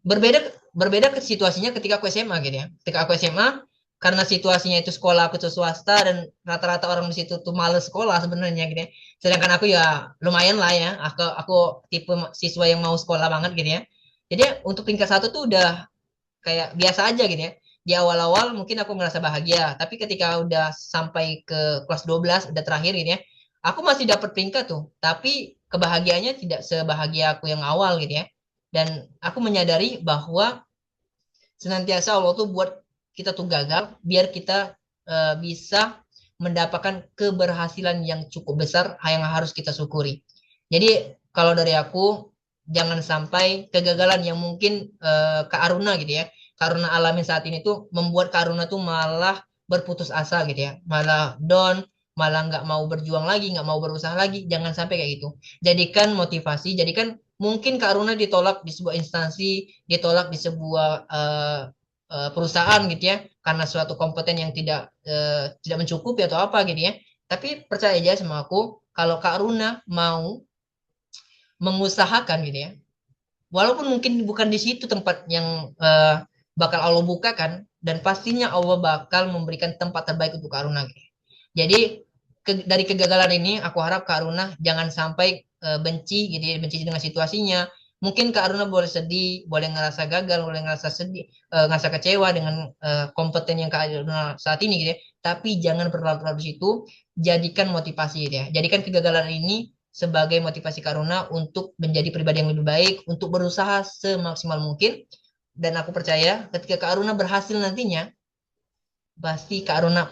berbeda berbeda ke situasinya ketika aku SMA gitu ya. Ketika aku SMA karena situasinya itu sekolah aku tuh swasta dan rata-rata orang di situ tuh males sekolah sebenarnya gitu ya. Sedangkan aku ya lumayan lah ya. Aku tipe siswa yang mau sekolah banget gitu ya. Jadi untuk tingkat satu tuh udah kayak biasa aja gitu ya. Di awal-awal mungkin aku ngerasa bahagia, tapi ketika udah sampai ke kelas 12 udah terakhir gitu ya, aku masih dapat peringkat tuh, tapi kebahagiaannya tidak sebahagia aku yang awal gitu ya. Dan aku menyadari bahwa senantiasa Allah tuh buat kita tuh gagal biar kita bisa mendapatkan keberhasilan yang cukup besar yang harus kita syukuri. Jadi kalau dari aku jangan sampai kegagalan yang mungkin Kak Aruna gitu ya. Kak Aruna alamin saat ini tuh membuat Kak Aruna tuh malah berputus asa gitu ya. Malah down, malah nggak mau berjuang lagi, nggak mau berusaha lagi. Jangan sampai kayak gitu. Jadikan motivasi, jadikan mungkin Kak Aruna ditolak di sebuah instansi, ditolak di sebuah perusahaan gitu ya, karena suatu kompeten yang tidak mencukupi atau apa gitu ya. Tapi percaya aja sama aku, kalau Kak Aruna mau mengusahakan gitu ya, walaupun mungkin bukan di situ tempat yang bakal Allah bukakan, dan pastinya Allah bakal memberikan tempat terbaik untuk Kak Aruna gitu. Jadi dari kegagalan ini aku harap Kak Aruna jangan sampai benci gitu ya, benci dengan situasinya. Mungkin Kak Aruna boleh sedih, boleh ngerasa gagal, boleh ngerasa sedih, ngerasa kecewa dengan kompeten yang Kak Aruna saat ini gitu ya. Tapi jangan berlarut-larut di situ, jadikan motivasi gitu ya. Jadikan kegagalan ini sebagai motivasi Kak Aruna untuk menjadi pribadi yang lebih baik, untuk berusaha semaksimal mungkin. Dan aku percaya ketika Kak Aruna berhasil nantinya, pasti Kak Aruna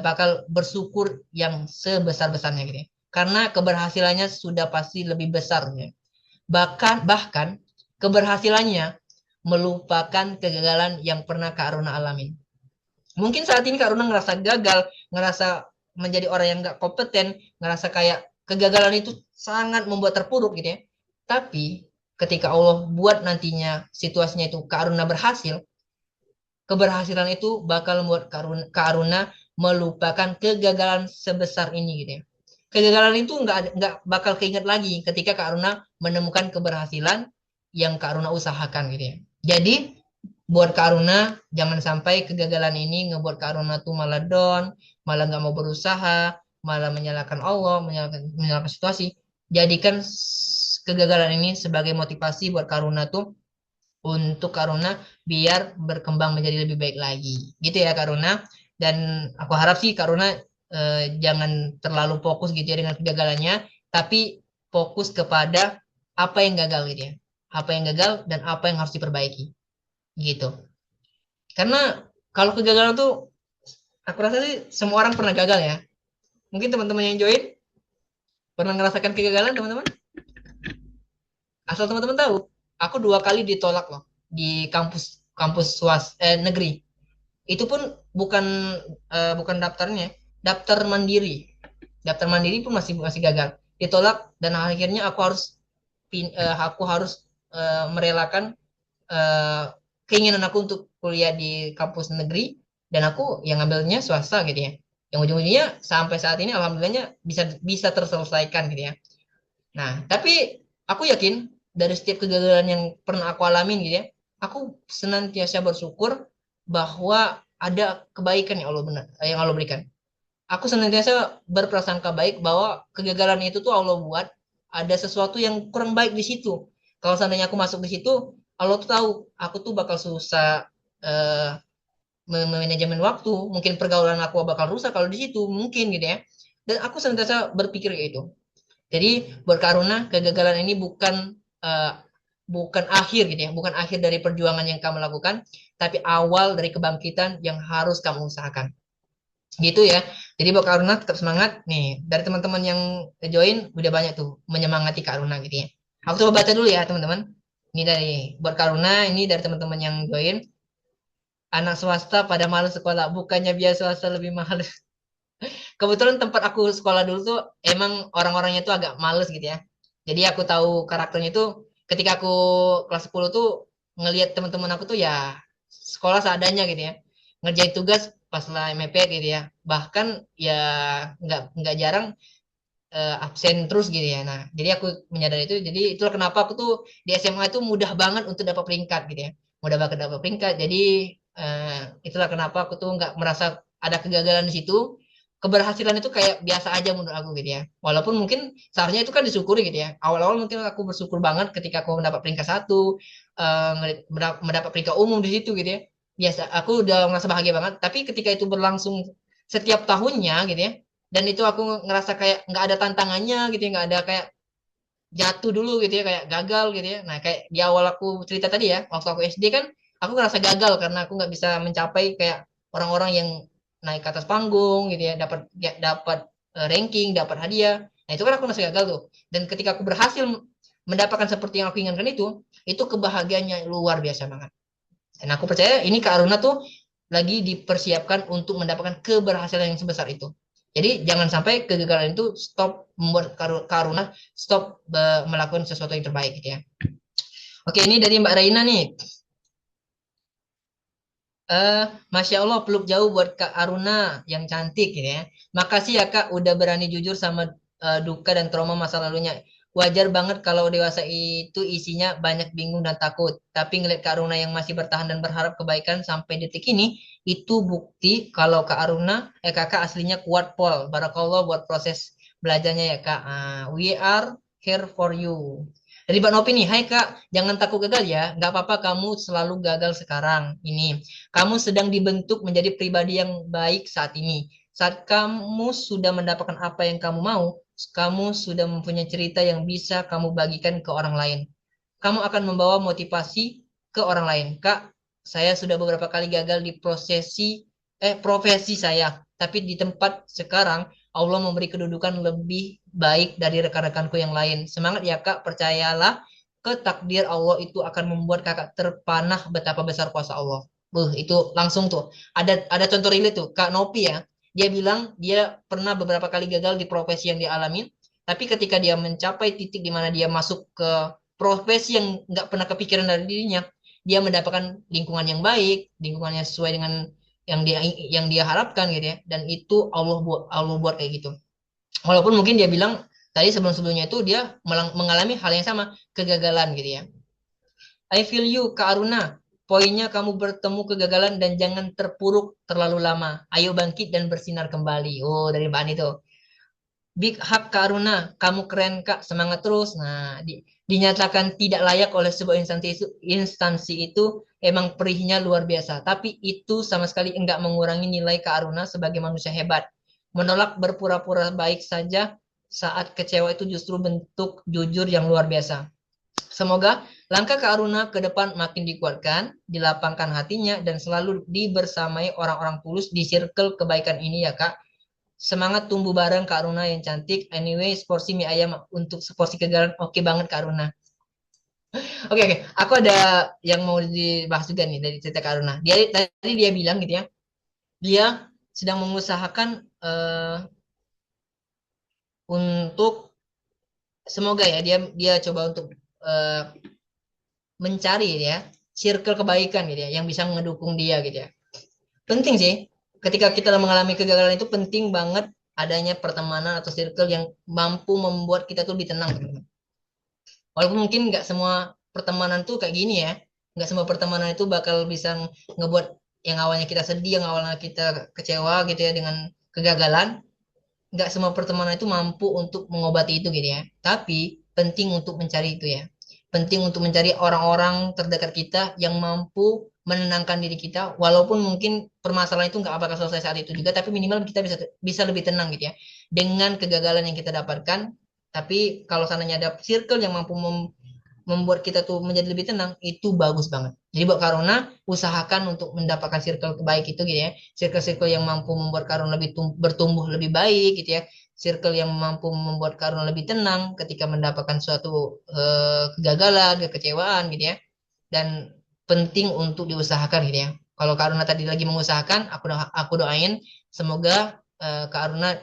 bakal bersyukur yang sebesar-besarnya gitu ya. Karena keberhasilannya sudah pasti lebih besar ya. Bahkan keberhasilannya melupakan kegagalan yang pernah Kak Aruna alamin. Mungkin saat ini Kak Aruna ngerasa gagal, ngerasa menjadi orang yang nggak kompeten, ngerasa kayak kegagalan itu sangat membuat terpuruk gitu ya. Tapi ketika Allah buat nantinya situasinya itu Kak Aruna berhasil, keberhasilan itu bakal membuat Kak Aruna melupakan kegagalan sebesar ini gitu ya. Kegagalan itu nggak bakal keinget lagi ketika Kak Aruna menemukan keberhasilan yang Kak Aruna usahakan gitu ya. Jadi buat Kak Aruna jangan sampai kegagalan ini ngebuat Kak Aruna tuh malah down, malah nggak mau berusaha, malah menyalahkan Allah, menyalahkan situasi. Jadikan kegagalan ini sebagai motivasi buat Kak Aruna tuh untuk Karuna biar berkembang menjadi lebih baik lagi. Gitu ya Karuna. Dan aku harap sih Karuna jangan terlalu fokus gitu ya dengan kegagalannya, tapi fokus kepada apa yang gagal gitu ya. Apa yang gagal dan apa yang harus diperbaiki. Gitu. Karena kalau kegagalan tuh aku rasa sih semua orang pernah gagal ya. Mungkin teman-teman yang join pernah ngerasakan kegagalan teman-teman. Asal teman-teman tahu, aku 2 kali ditolak loh di kampus kampus negeri. Itu pun bukan bukan daftarnya, daftar mandiri. Daftar mandiri pun masih masih gagal, ditolak dan akhirnya aku harus merelakan eh, keinginan aku untuk kuliah di kampus negeri dan aku yang ngambilnya swasta gitu ya. Ya yang ujung-ujungnya sampai saat ini alhamdulillahnya bisa bisa terselesaikan gitu ya. Nah, tapi aku yakin dari setiap kegagalan yang pernah aku alamin gitu ya, aku senantiasa bersyukur bahwa ada kebaikan yang Allah benar, yang Allah berikan. Aku senantiasa berprasangka baik bahwa kegagalan itu tuh Allah buat ada sesuatu yang kurang baik di situ. Kalau seandainya aku masuk di situ, Allah tuh tahu aku tuh bakal susah eh, manajemen waktu, mungkin pergaulan aku bakal rusak kalau di situ, mungkin gitu ya. Dan aku senantiasa berpikir kayak itu. Jadi berkaruna kegagalan ini eh, bukan akhir gitu ya, bukan akhir dari perjuangan yang kamu lakukan, tapi awal dari kebangkitan yang harus kamu usahakan. Gitu ya. Jadi buat Kak Aruna tetap semangat. Nih, dari teman-teman yang join udah banyak tuh menyemangati Kak Aruna gitu ya. Aku coba baca dulu ya teman-teman. Ini dari buat Kak Aruna, ini dari teman-teman yang join. Anak swasta pada malas sekolah, bukannya biaya swasta lebih mahal. Kebetulan tempat aku sekolah dulu tuh emang orang-orangnya tuh agak males gitu ya. Jadi aku tahu karakternya tuh ketika aku kelas 10 tuh ngelihat teman-teman aku tuh ya sekolah seadanya gitu ya. Ngerjain tugas pas lah MP gitu ya. Bahkan ya nggak jarang absen terus gitu ya. Nah, jadi aku menyadari itu. Jadi itulah kenapa aku tuh di SMA itu mudah banget untuk dapat peringkat gitu ya. Mudah banget dapat peringkat. Jadi eh, itulah kenapa aku tuh nggak merasa ada kegagalan di situ. Keberhasilan itu kayak biasa aja menurut aku gitu ya. Walaupun mungkin seharusnya itu kan disyukuri gitu ya. Awal-awal mungkin aku bersyukur banget ketika aku mendapat peringkat satu, mendapat peringkat umum di situ gitu ya. Biasa, aku udah merasa bahagia banget. Tapi ketika itu berlangsung setiap tahunnya gitu ya, dan itu aku ngerasa kayak nggak ada tantangannya gitu ya, nggak ada kayak jatuh dulu gitu ya, kayak gagal gitu ya. Nah, kayak di awal aku cerita tadi ya, waktu aku SD kan aku ngerasa gagal karena aku nggak bisa mencapai kayak orang-orang yang naik ke atas panggung gitu ya, dapat dapat ranking, dapat hadiah. Nah, itu kan aku ngerasa gagal tuh. Dan ketika aku berhasil mendapatkan seperti yang aku inginkan itu kebahagiaannya luar biasa banget. Dan aku percaya ini Kak Aruna tuh lagi dipersiapkan untuk mendapatkan keberhasilan yang sebesar itu. Jadi jangan sampai kegagalan itu stop membuat Kak Aruna stop melakukan sesuatu yang terbaik gitu ya. Oke, ini dari Mbak Raina nih. Eh, Masya Allah peluk jauh buat Kak Aruna yang cantik gitu ya. Makasih ya Kak udah berani jujur sama duka dan trauma masa lalunya. Wajar banget kalau dewasa itu isinya banyak bingung dan takut. Tapi ngeliat Kak Aruna yang masih bertahan dan berharap kebaikan sampai detik ini, itu bukti kalau Kak Aruna, kakak aslinya kuat Pol. Barakallah buat proses belajarnya ya Kak. We are here for you. Dari Mbak Nopi nih, hai Kak, jangan takut gagal ya. Nggak apa-apa kamu selalu gagal sekarang. Ini. Kamu sedang dibentuk menjadi pribadi yang baik saat ini. Saat kamu sudah mendapatkan apa yang kamu mau, kamu sudah mempunyai cerita yang bisa kamu bagikan ke orang lain. Kamu akan membawa motivasi ke orang lain. Kak, saya sudah beberapa kali gagal di profesi saya, tapi di tempat sekarang Allah memberi kedudukan lebih baik dari rekan-rekanku yang lain. Semangat ya Kak, percayalah ke takdir Allah itu akan membuat kakak terpanah betapa besar kuasa Allah. Itu langsung tuh. Ada contoh real tuh, Kak Nopi ya. Dia bilang dia pernah beberapa kali gagal di profesi yang dia alami, tapi ketika dia mencapai titik di mana dia masuk ke profesi yang nggak pernah kepikiran dari dirinya, dia mendapatkan lingkungan yang baik, lingkungan yang sesuai dengan yang dia harapkan gitu ya. Dan itu Allah buat kayak gitu. Walaupun mungkin dia bilang tadi sebelum-sebelumnya itu dia mengalami hal yang sama, kegagalan gitu ya. I feel you, Kak Aruna. Poinnya kamu bertemu kegagalan dan jangan terpuruk terlalu lama. Ayo bangkit dan bersinar kembali. Oh, dari Mbak Ani tuh. Big hug Kak Aruna, kamu keren Kak, semangat terus. Nah, dinyatakan tidak layak oleh sebuah instansi itu emang perihnya luar biasa. Tapi itu sama sekali enggak mengurangi nilai Kak Aruna sebagai manusia hebat. Menolak berpura-pura baik saja saat kecewa itu justru bentuk jujur yang luar biasa. Semoga langkah Kak Aruna ke depan makin dikuatkan, dilapangkan hatinya, dan selalu dibersamai orang-orang tulus di circle kebaikan ini ya Kak. Semangat tumbuh bareng Kak Aruna yang cantik. Anyway, seporsi mie ayam untuk seporsi kegagalan. Oke banget Kak Aruna. Oke, oke. Aku ada yang mau dibahas juga nih dari cerita Kak Aruna. Tadi dia bilang gitu ya. Dia sedang mengusahakan untuk semoga ya dia coba untuk eh, mencari ya circle kebaikan gitu ya yang bisa mendukung dia gitu ya. Penting sih. ketika kita mengalami kegagalan itu penting banget adanya pertemanan atau circle yang mampu membuat kita tuh lebih tenang, teman-teman. Walaupun mungkin nggak semua pertemanan tuh kayak gini ya, nggak semua pertemanan itu bakal bisa ngebuat yang awalnya kita sedih, yang awalnya kita kecewa gitu ya dengan kegagalan, nggak semua pertemanan itu mampu untuk mengobati itu gitu ya. Tapi penting untuk mencari itu ya. Penting untuk mencari orang-orang terdekat kita yang mampu menenangkan diri kita, walaupun mungkin permasalahan itu nggak bakal selesai saat itu juga, tapi minimal kita bisa bisa lebih tenang gitu ya dengan kegagalan yang kita dapatkan. Tapi kalau seandainya ada circle yang mampu membuat kita tuh menjadi lebih tenang, itu bagus banget. Jadi buat Karuna, usahakan untuk mendapatkan circle terbaik itu gitu ya. Circle-circle yang mampu membuat Karuna lebih bertumbuh lebih baik gitu ya. Circle yang mampu membuat Karuna lebih tenang ketika mendapatkan suatu kegagalan, kekecewaan gitu ya. Dan penting untuk diusahakan gitu ya. Kalau Karuna tadi lagi mengusahakan, aku doain semoga Kak Aruna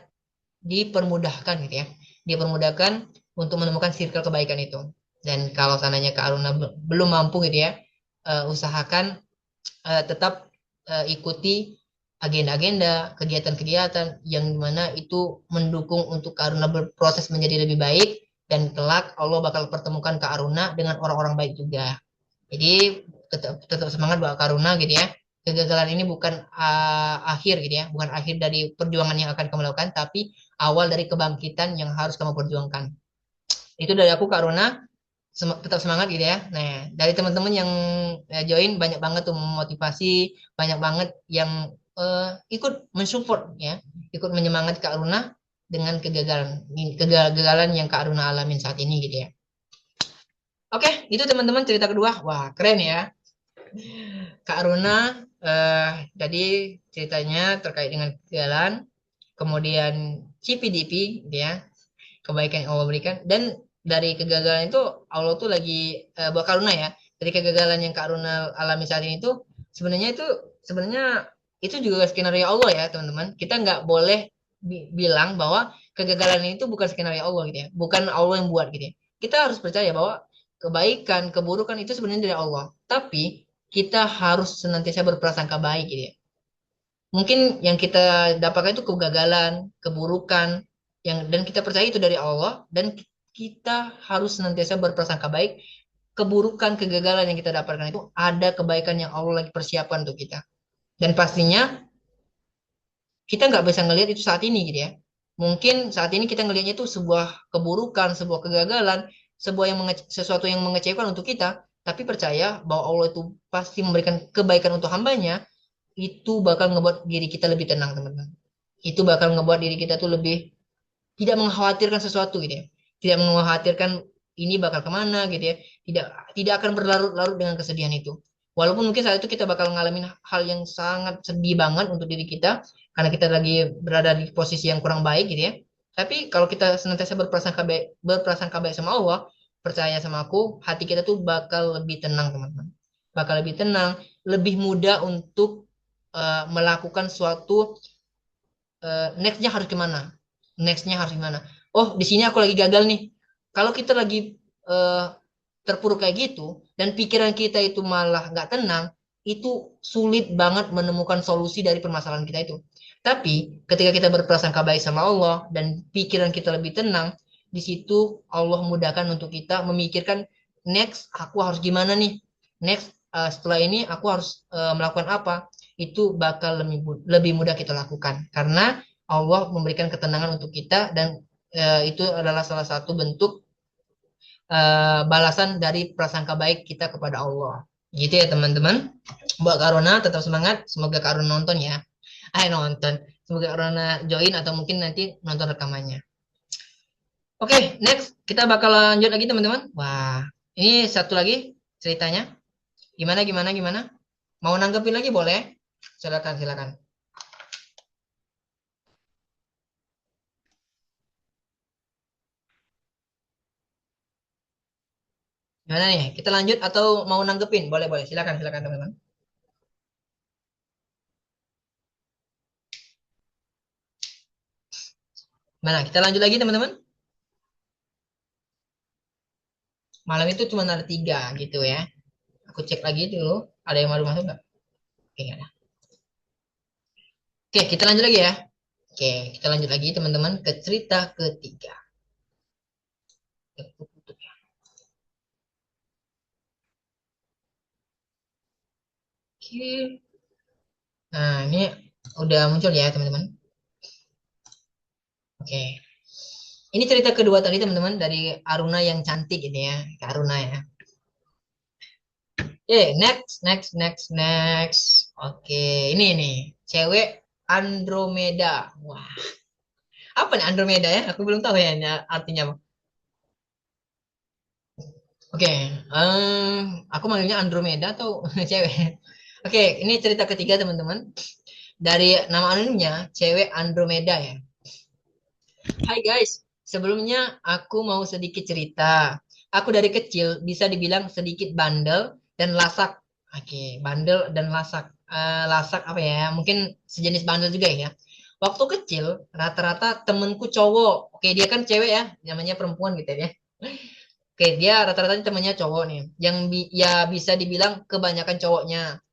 dipermudahkan gitu ya. Dipermudahkan untuk menemukan circle kebaikan itu. Dan kalau seandainya Kak Aruna belum mampu gitu ya, usahakan tetap ikuti agenda-agenda, kegiatan-kegiatan yang mana itu mendukung untuk Kak Aruna berproses menjadi lebih baik dan kelak Allah bakal pertemukan Kak Aruna dengan orang-orang baik juga. Jadi tetap semangat buat Kak Aruna gitu ya. Kegagalan ini bukan akhir gitu ya, bukan akhir dari perjuangan yang akan kamu lakukan, tapi awal dari kebangkitan yang harus kamu perjuangkan. Itu dari aku Kak Rona, tetap semangat gitu ya. Nah, dari teman-teman yang join banyak banget tuh memotivasi, banyak banget yang ikut mensupport ya, ikut menyemangat Kak Runa dengan kegagalan yang Kak Runa alamin saat ini gitu ya. Oke, itu teman-teman cerita kedua. Wah, keren ya. Kak Runa jadi ceritanya terkait dengan kegagalan, kemudian CPDP gitu ya, kebaikan yang Allah berikan, dan dari kegagalan itu Allah tuh lagi buat Karuna ya, dari kegagalan yang Karuna alami saat ini tuh sebenarnya itu juga skenario Allah ya teman-teman. Kita nggak boleh bilang bahwa kegagalan ini tuh bukan skenario Allah gitu ya, bukan Allah yang buat gitu ya. Kita harus percaya bahwa kebaikan keburukan itu sebenarnya dari Allah, tapi kita harus senantiasa berprasangka baik gitu ya. Mungkin yang kita dapatkan itu kegagalan, keburukan, yang dan kita percaya itu dari Allah dan kita harus senantiasa berprasangka baik. Keburukan, kegagalan yang kita dapatkan itu ada kebaikan yang Allah lagi persiapkan untuk kita. Dan pastinya kita nggak bisa ngelihat itu saat ini gitu ya. Mungkin saat ini kita ngelihatnya itu sebuah keburukan, sebuah kegagalan, sesuatu yang mengecewakan untuk kita. Tapi percaya bahwa Allah itu pasti memberikan kebaikan untuk hambanya, itu bakal ngebuat diri kita lebih tenang teman-teman. Itu bakal ngebuat diri kita tuh lebih tidak mengkhawatirkan sesuatu gitu ya, tidak mengkhawatirkan ini bakal kemana gitu ya, tidak tidak akan berlarut-larut dengan kesedihan itu, walaupun mungkin saat itu kita bakal ngalamin hal yang sangat sedih banget untuk diri kita karena kita lagi berada di posisi yang kurang baik gitu ya. Tapi kalau kita senantiasa berprasangka baik sama Allah, percaya sama aku, hati kita tuh bakal lebih tenang teman-teman, bakal lebih tenang, lebih mudah untuk melakukan suatu nextnya harus gimana, nextnya harus gimana. Oh, di sini aku lagi gagal nih. Kalau kita lagi eh, terpuruk kayak gitu dan pikiran kita itu malah nggak tenang, itu sulit banget menemukan solusi dari permasalahan kita itu. Tapi ketika kita berprasangka baik sama Allah dan pikiran kita lebih tenang, di situ Allah mudahkan untuk kita memikirkan next aku harus gimana nih, next setelah ini aku harus melakukan apa. Itu bakal lebih mudah kita lakukan karena Allah memberikan ketenangan untuk kita dan itu adalah salah satu bentuk balasan dari prasangka baik kita kepada Allah. Gitu ya teman-teman. Buat Karona tetap semangat. Semoga Karona nonton ya. Nonton. Semoga Karona join atau mungkin nanti nonton rekamannya. Oke, next kita bakal lanjut lagi teman-teman. Wah, ini satu lagi ceritanya. Gimana gimana gimana? Mau nanggepin lagi boleh? Silakan silakan. Gimana nih? Kita lanjut atau mau nanggepin? Boleh boleh. Silakan silakan teman-teman. Mana? Kita lanjut lagi teman-teman. Malam itu cuma ada tiga gitu ya. Aku cek lagi dulu. Ada yang baru masuk nggak? Oke, nggak ada. Oke, kita lanjut lagi ya. Oke, kita lanjut lagi teman-teman ke cerita ketiga. Tutup ya. Oke. Nah, ini udah muncul ya teman-teman. Oke. Ini cerita kedua tadi teman-teman dari Aruna yang cantik ini ya. Kak Aruna ya. Next. Oke, ini nih. Cewek Andromeda. Wah, apa nih Andromeda ya? Aku belum tahu ya ini artinya apa. Oke, aku manggilnya Andromeda atau cewek. Oke, ini cerita ketiga teman-teman. Dari nama anonimnya, cewek Andromeda ya. Hai guys, sebelumnya aku mau sedikit cerita. Aku dari kecil bisa dibilang sedikit bandel dan lasak. Oke, bandel dan lasak. Lasak apa ya? Mungkin sejenis bandel juga ya. Waktu kecil, rata-rata temenku cowok. Oke, dia kan cewek ya, namanya perempuan gitu ya. Oke, dia rata-rata temennya cowok nih. Ya bisa dibilang kebanyakan cowoknya.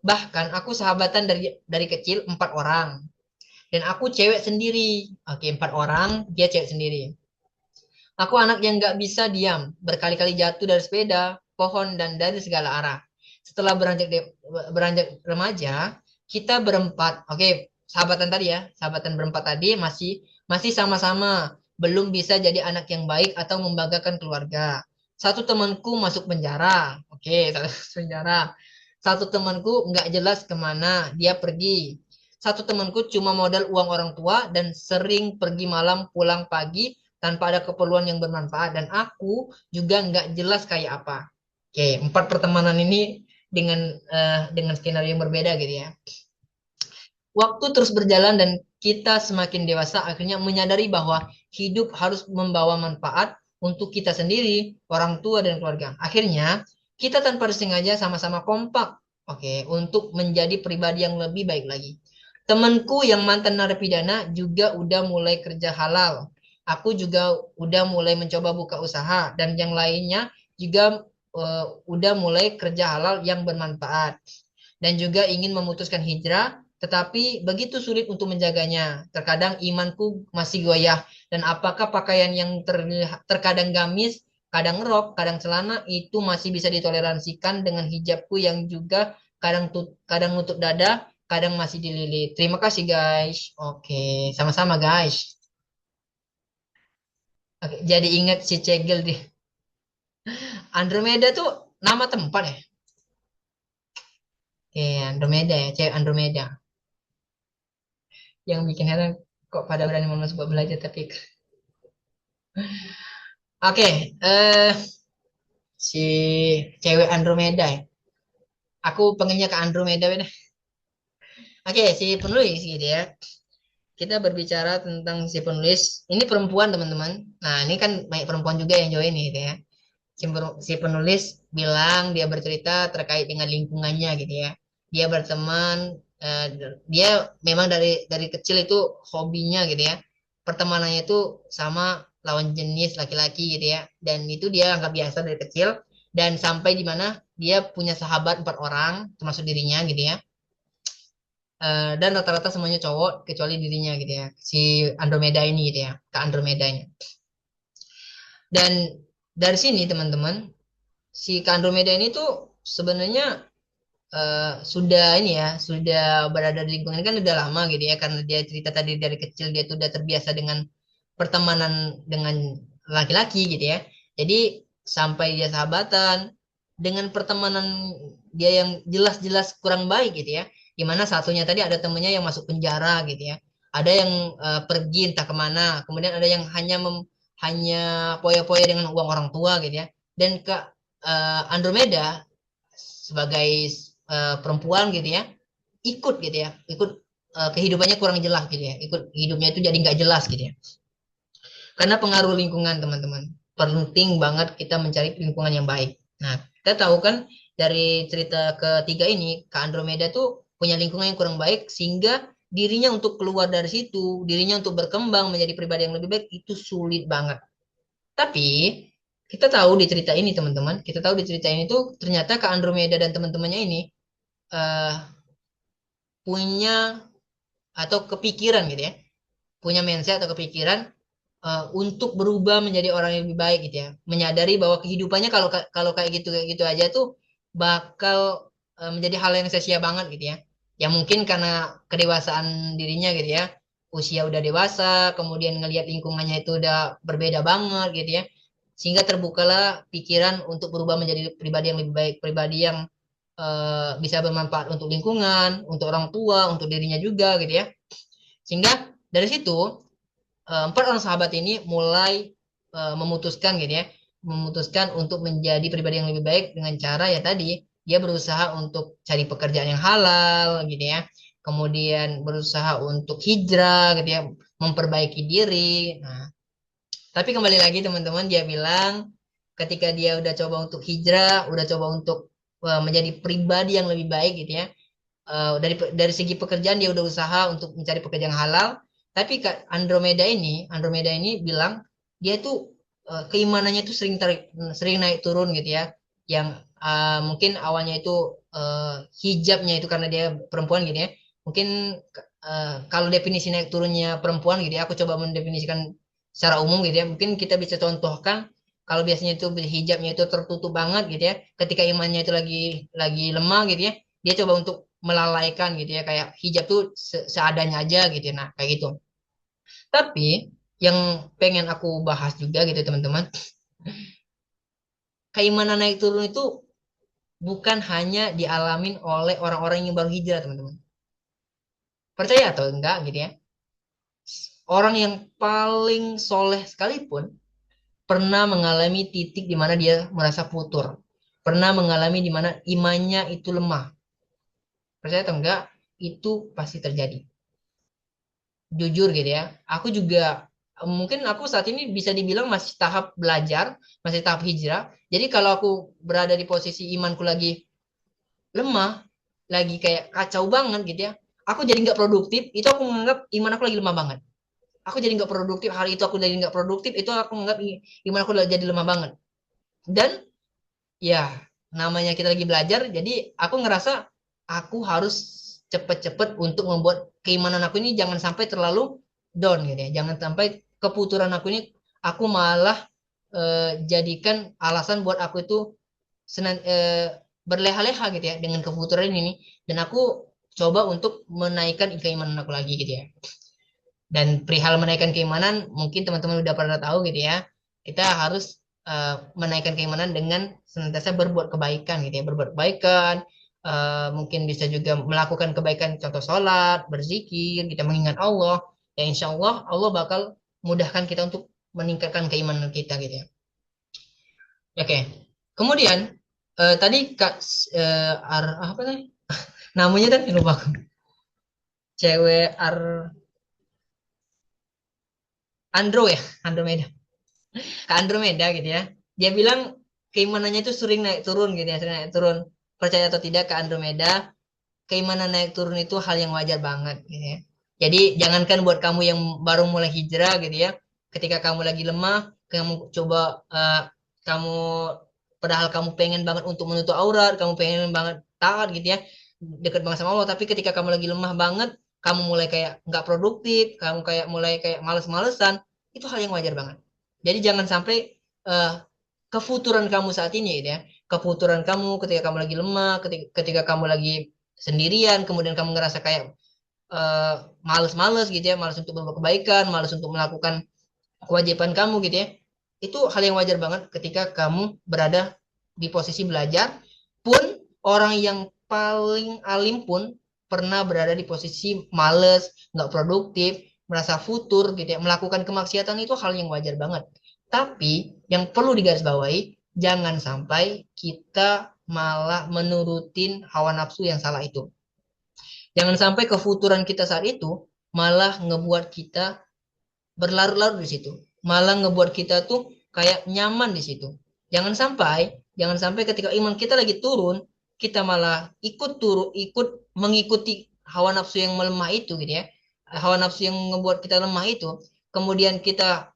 Bahkan aku sahabatan dari kecil 4 orang. Dan aku cewek sendiri. Oke, 4 orang, dia cewek sendiri. Aku anak yang nggak bisa diam, berkali-kali jatuh dari sepeda, pohon, dan dari segala arah. Setelah beranjak remaja, kita berempat, oke, sahabatan tadi ya, sahabatan berempat tadi masih masih sama-sama, belum bisa jadi anak yang baik atau membanggakan keluarga. Satu temanku masuk penjara, oke, satu penjara. Satu temanku nggak jelas kemana dia pergi. Satu temanku cuma modal uang orang tua dan sering pergi malam pulang pagi tanpa ada keperluan yang bermanfaat dan aku juga nggak jelas kayak apa. Oke, 4 pertemanan ini dengan skenario yang berbeda gitu ya. Waktu terus berjalan dan kita semakin dewasa akhirnya menyadari bahwa hidup harus membawa manfaat untuk kita sendiri, orang tua dan keluarga. Akhirnya kita tanpa disengaja sama-sama kompak, oke, untuk menjadi pribadi yang lebih baik lagi. Temanku yang mantan narapidana juga udah mulai kerja halal. Aku juga udah mulai mencoba buka usaha dan yang lainnya juga udah mulai kerja halal yang bermanfaat dan juga ingin memutuskan hijrah, tetapi begitu sulit untuk menjaganya. Terkadang imanku masih goyah, dan apakah pakaian yang terkadang gamis, kadang rok, kadang celana itu masih bisa ditoleransikan dengan hijabku yang juga kadang nutup dada, kadang masih dililit. Terima kasih guys. Oke, sama-sama guys. Oke, jadi ingat si Cegel di Andromeda tuh nama tempat ya? Oke, Andromeda ya, cewek Andromeda. Yang bikin heran kok pada berani mau masuk belajar tapi oke, si cewek Andromeda ya. Aku pengennya ke Andromeda beda. Oke, si penulis gitu ya. Kita berbicara tentang si penulis. Ini perempuan teman-teman. Nah, ini kan banyak perempuan juga yang join nih gitu ya. Si penulis bilang dia bercerita terkait dengan lingkungannya gitu ya. Dia berteman, dia memang dari kecil itu hobinya gitu ya. Pertemanannya itu sama lawan jenis laki-laki gitu ya. Dan itu dia anggap biasa dari kecil. Dan sampai di mana dia punya sahabat 4 orang, termasuk dirinya gitu ya. Dan rata-rata semuanya cowok kecuali dirinya gitu ya. Si Andromeda ini gitu ya. Kak Andromeda ini. Dan dari sini teman-teman, si Kak Andromeda ini tuh sebenarnya sudah ini ya, sudah berada di lingkungan ini kan udah lama gitu ya, karena dia cerita tadi dari kecil dia tuh udah terbiasa dengan pertemanan dengan laki-laki gitu ya. Jadi sampai dia sahabatan dengan pertemanan dia yang jelas-jelas kurang baik gitu ya. Dimana satunya tadi ada temennya yang masuk penjara gitu ya. Ada yang pergi entah kemana. Kemudian ada yang hanya poya-poya dengan uang orang tua gitu ya. Dan Kak Andromeda sebagai perempuan gitu ya ikut gitu ya ikut kehidupannya kurang jelas gitu ya ikut hidupnya itu jadi nggak jelas gitu ya karena pengaruh lingkungan teman-teman penting banget kita mencari lingkungan yang baik. Nah, kita tahu kan dari cerita ketiga ini Kak Andromeda tuh punya lingkungan yang kurang baik sehingga dirinya untuk keluar dari situ dirinya untuk berkembang menjadi pribadi yang lebih baik itu sulit banget. Tapi kita tahu di cerita ini teman-teman, kita tahu di cerita ini tuh ternyata Kak Andromeda dan teman-temannya ini eh, punya atau kepikiran gitu ya, punya mindset atau kepikiran untuk berubah menjadi orang yang lebih baik gitu ya, menyadari bahwa kehidupannya kalau kalau kayak gitu aja tuh bakal menjadi hal yang sia-sia banget gitu ya. Ya mungkin karena kedewasaan dirinya gitu ya, usia udah dewasa, kemudian ngelihat lingkungannya itu udah berbeda banget gitu ya, sehingga terbukalah pikiran untuk berubah menjadi pribadi yang lebih baik, pribadi yang bisa bermanfaat untuk lingkungan, untuk orang tua, untuk dirinya juga gitu ya. Sehingga dari situ empat orang sahabat ini mulai memutuskan gitu ya, memutuskan untuk menjadi pribadi yang lebih baik dengan cara ya tadi dia berusaha untuk cari pekerjaan yang halal gitu ya, kemudian berusaha untuk hijrah gitu ya, memperbaiki diri. Nah, tapi kembali lagi teman-teman, dia bilang ketika dia udah coba untuk hijrah, udah coba untuk menjadi pribadi yang lebih baik gitu ya, dari segi pekerjaan dia udah usaha untuk mencari pekerjaan halal, tapi Kak Andromeda ini bilang dia tuh keimanannya tuh sering naik turun gitu ya, yang mungkin awalnya itu hijabnya itu karena dia perempuan gitu ya, mungkin kalau definisi naik turunnya perempuan gitu ya, aku coba mendefinisikan secara umum gitu ya, mungkin kita bisa contohkan kalau biasanya itu hijabnya itu tertutup banget gitu ya, ketika imannya itu lagi lemah gitu ya, dia coba untuk melalaikan gitu ya, kayak hijab tuh seadanya aja gitu ya. Nah kayak gitu. Tapi yang pengen aku bahas juga gitu teman-teman, keimanan naik turun itu bukan hanya dialamin oleh orang-orang yang baru hijrah teman-teman, percaya atau enggak gitu ya, orang yang paling soleh sekalipun pernah mengalami titik di mana dia merasa futur, pernah mengalami di mana imannya itu lemah, percaya atau enggak, itu pasti terjadi. Jujur gitu ya, aku juga mungkin aku saat ini bisa dibilang masih tahap belajar, masih tahap hijrah. Jadi kalau aku berada di posisi imanku lagi lemah, lagi kayak kacau banget gitu ya, aku jadi nggak produktif, itu aku menganggap iman aku lagi lemah banget. Aku jadi nggak produktif, hari itu aku jadi nggak produktif, itu aku menganggap iman aku jadi lemah banget. Dan ya namanya kita lagi belajar, jadi aku ngerasa aku harus cepet-cepet untuk membuat keimanan aku ini jangan sampai terlalu down gitu ya, jangan sampai keputuran aku ini aku malah jadikan alasan buat aku itu berleha-leha gitu ya dengan kefuturan ini, dan aku coba untuk menaikkan keimanan aku lagi gitu ya. Dan perihal menaikkan keimanan, mungkin teman-teman udah pernah tahu gitu ya. Kita harus menaikkan keimanan dengan senantiasa berbuat kebaikan gitu ya. Berbuat kebaikan, mungkin bisa juga melakukan kebaikan, contoh sholat, berzikir, kita mengingat Allah. Ya insya Allah, Allah bakal mudahkan kita untuk meningkatkan keimanan kita gitu ya. Oke. Kemudian, tadi Kak, apa tadi? Namanya tadi lupa aku. Cewek Andro ya, Andromeda. Ke Andromeda gitu ya. Dia bilang keimanannya itu sering naik turun gitu ya, sering naik turun. Percaya atau tidak ke Andromeda, keimanan naik turun itu hal yang wajar banget gitu ya. Jadi jangankan buat kamu yang baru mulai hijrah gitu ya, ketika kamu lagi lemah, kamu coba kamu padahal kamu pengen banget untuk menutup aurat, kamu pengen banget taat gitu ya, dekat banget sama Allah, tapi ketika kamu lagi lemah banget, kamu mulai kayak nggak produktif, kamu kayak mulai kayak males-malesan, itu hal yang wajar banget. Jadi jangan sampai eh, kefuturan kamu saat ini gitu ya, kefuturan kamu ketika kamu lagi lemah, ketika kamu lagi sendirian, kemudian kamu ngerasa kayak eh, males-males gitu ya, males untuk berbuat kebaikan, males untuk melakukan kewajiban kamu gitu ya, itu hal yang wajar banget ketika kamu berada di posisi belajar, pun orang yang paling alim pun pernah berada di posisi males, nggak produktif, merasa futur gitu ya, melakukan kemaksiatan, itu hal yang wajar banget. Tapi yang perlu digarisbawahi, jangan sampai kita malah menurutin hawa nafsu yang salah itu. Jangan sampai kefuturan kita saat itu malah ngebuat kita berlarut-larut di situ. Malah ngebuat kita tuh kayak nyaman di situ. Jangan sampai ketika iman kita lagi turun, kita malah ikut mengikuti hawa nafsu yang melemah itu gitu ya. Hawa nafsu yang ngebuat kita lemah itu, kemudian kita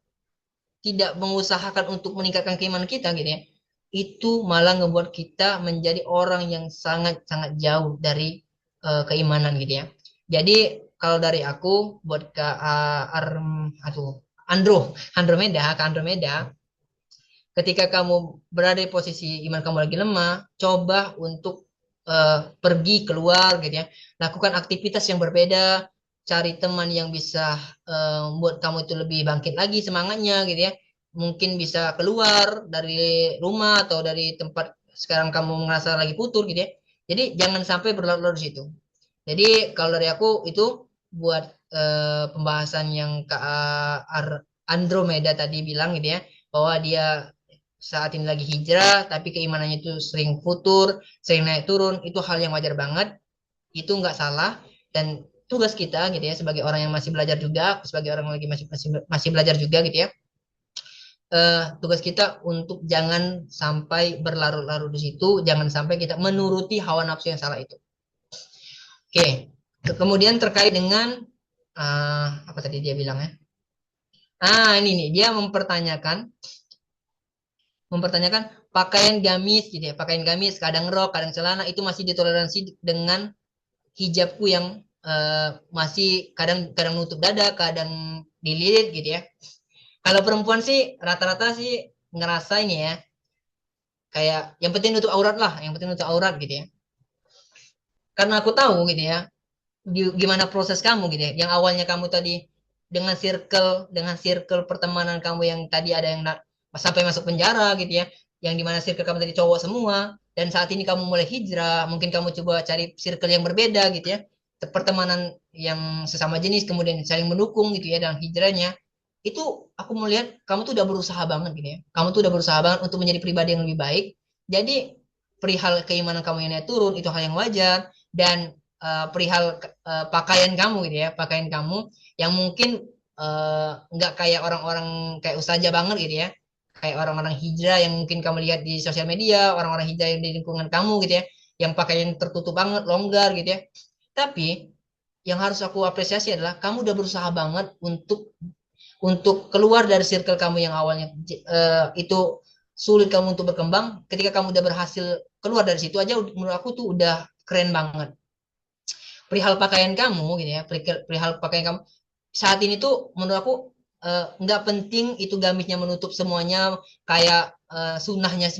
tidak mengusahakan untuk meningkatkan keimanan kita gitu ya. Itu malah ngebuat kita menjadi orang yang sangat-sangat jauh dari keimanan gitu ya. Jadi kalau dari aku buat ke aduh, Andromeda, ke Andromeda, ketika kamu berada di posisi iman kamu lagi lemah, coba untuk pergi keluar gitu ya. Lakukan aktivitas yang berbeda, cari teman yang bisa membuat kamu itu lebih bangkit lagi semangatnya gitu ya. Mungkin bisa keluar dari rumah atau dari tempat sekarang kamu ngerasa lagi putur gitu ya. Jadi jangan sampai berlarut-larut di situ. Jadi kalau dari aku itu buat pembahasan yang Kak Andromeda tadi bilang gitu ya, bahwa dia saat ini lagi hijrah, tapi keimanannya itu sering futur, sering naik turun, itu hal yang wajar banget, itu nggak salah, dan tugas kita gitu ya, sebagai orang yang masih belajar juga, sebagai orang yang lagi masih belajar juga gitu ya, tugas kita untuk jangan sampai berlarut-larut di situ, jangan sampai kita menuruti hawa nafsu yang salah itu. Oke, kemudian terkait dengan apa tadi dia bilang ya? Ini nih, dia mempertanyakan pakaian gamis gitu ya, pakaian gamis kadang rok kadang celana itu masih ditoleransi dengan hijabku yang masih kadang kadang nutup dada kadang dililit gitu ya. Kalau perempuan sih rata-rata sih ngerasa ini ya, kayak yang penting nutup aurat lah, yang penting nutup aurat gitu ya, karena aku tahu gitu ya gimana proses kamu gitu ya, yang awalnya kamu tadi dengan circle pertemanan kamu yang tadi ada yang sampai masuk penjara gitu ya, yang dimana circle kamu tadi cowok semua, dan saat ini kamu mulai hijrah, mungkin kamu coba cari circle yang berbeda gitu ya, pertemanan yang sesama jenis, kemudian saling mendukung gitu ya dalam hijrahnya. Itu aku melihat kamu tuh udah berusaha banget gitu ya, kamu tuh udah berusaha banget untuk menjadi pribadi yang lebih baik. Jadi perihal keimanan kamu yang naik turun itu hal yang wajar, dan perihal pakaian kamu gitu ya, pakaian kamu yang mungkin nggak kayak orang-orang kayak ustazah banget gitu ya, kayak orang-orang hijrah yang mungkin kamu lihat di sosial media, orang-orang hijrah yang di lingkungan kamu gitu ya, yang pakaian tertutup banget, longgar gitu ya. Tapi yang harus aku apresiasi adalah kamu udah berusaha banget untuk keluar dari circle kamu yang awalnya itu sulit kamu untuk berkembang. Ketika kamu udah berhasil keluar dari situ aja, menurut aku tuh udah keren banget. Perihal pakaian kamu gitu ya, perihal pakaian kamu saat ini tuh menurut aku nggak penting itu gamisnya menutup semuanya kayak sunnahnya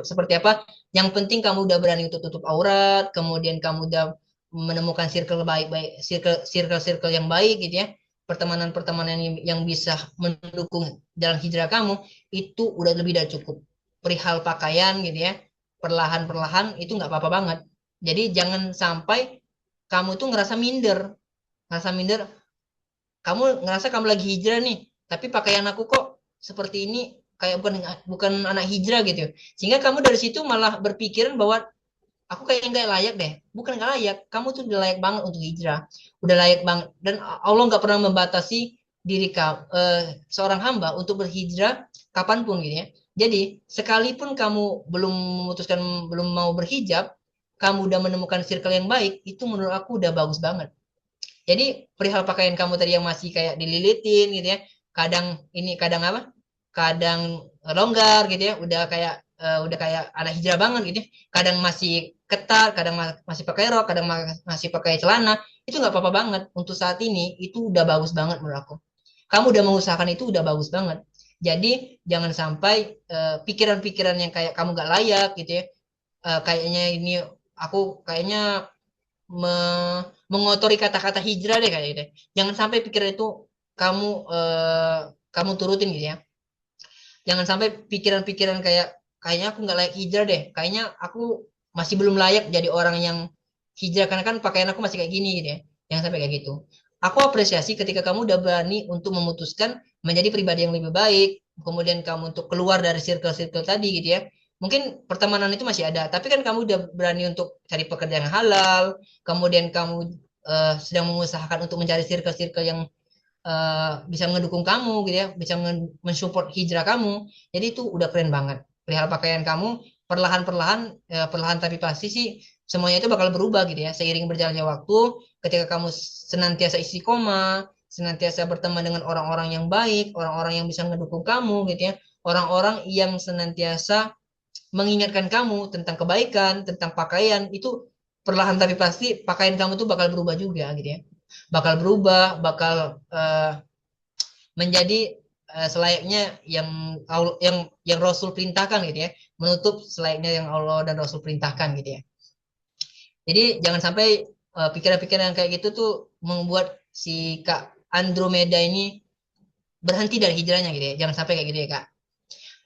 seperti apa. Yang penting kamu udah berani untuk tutup aurat, kemudian kamu udah menemukan circle baik-baik, circle yang baik gitu ya, pertemanan-pertemanan yang bisa mendukung jalan hijrah kamu, itu udah lebih dari cukup. Perihal pakaian gitu ya, perlahan-perlahan itu nggak apa-apa banget. Jadi jangan sampai kamu tuh ngerasa minder, kamu ngerasa kamu lagi hijrah nih, tapi pakaian aku kok seperti ini, kayak bukan bukan anak hijrah gitu, sehingga kamu dari situ malah berpikiran bahwa aku kayak nggak layak deh. Bukan nggak layak, kamu tuh udah layak banget untuk hijrah, udah layak banget, dan Allah nggak pernah membatasi diri kamu, seorang hamba untuk berhijrah kapanpun gitu ya. Jadi sekalipun kamu belum mau berhijab, kamu udah menemukan circle yang baik, itu menurut aku udah bagus banget. Jadi perihal pakaian kamu tadi yang masih kayak dililitin gitu ya, kadang ini kadang apa? Kadang longgar gitu ya, udah kayak anak hijrah banget gitu ya. Kadang masih ketat, kadang masih pakai rok, kadang masih pakai celana. Itu nggak apa-apa banget. Untuk saat ini itu udah bagus banget menurut aku. Kamu udah mengusahakan itu udah bagus banget. Jadi jangan sampai pikiran-pikiran yang kayak kamu nggak layak gitu ya. Kayaknya ini aku kayaknya mengotori kata-kata hijrah deh kayak gitu. Jangan sampai pikiran itu kamu kamu turutin gitu ya. Jangan sampai pikiran-pikiran kayaknya aku nggak layak hijrah deh. Kayaknya aku masih belum layak jadi orang yang hijrah karena kan pakaian aku masih kayak gini gitu ya. Jangan sampai kayak gitu. Aku apresiasi ketika kamu udah berani untuk memutuskan menjadi pribadi yang lebih baik, kemudian kamu untuk keluar dari circle-circle tadi gitu ya. Mungkin pertemanan itu masih ada, tapi kan kamu udah berani untuk cari pekerjaan yang halal, kemudian kamu sedang mengusahakan untuk mencari circle-circle yang bisa ngedukung kamu gitu ya, bisa mensupport hijrah kamu. Jadi itu udah keren banget. Perihal pakaian kamu perlahan-perlahan, perlahan tapi pasti sih semuanya itu bakal berubah gitu ya. Seiring berjalannya waktu, ketika kamu senantiasa istiqomah, senantiasa berteman dengan orang-orang yang baik, orang-orang yang bisa ngedukung kamu gitu ya, orang-orang yang senantiasa mengingatkan kamu tentang kebaikan, tentang pakaian, itu perlahan tapi pasti pakaian kamu tuh bakal berubah juga gitu ya. bakal berubah, bakal menjadi selayaknya yang Rasul perintahkan gitu ya, menutup selayaknya yang Allah dan Rasul perintahkan gitu ya. Jadi jangan sampai pikiran-pikiran yang kayak gitu tuh membuat si Kak Andromeda ini berhenti dari hijrahnya gitu ya. Jangan sampai kayak gitu ya Kak.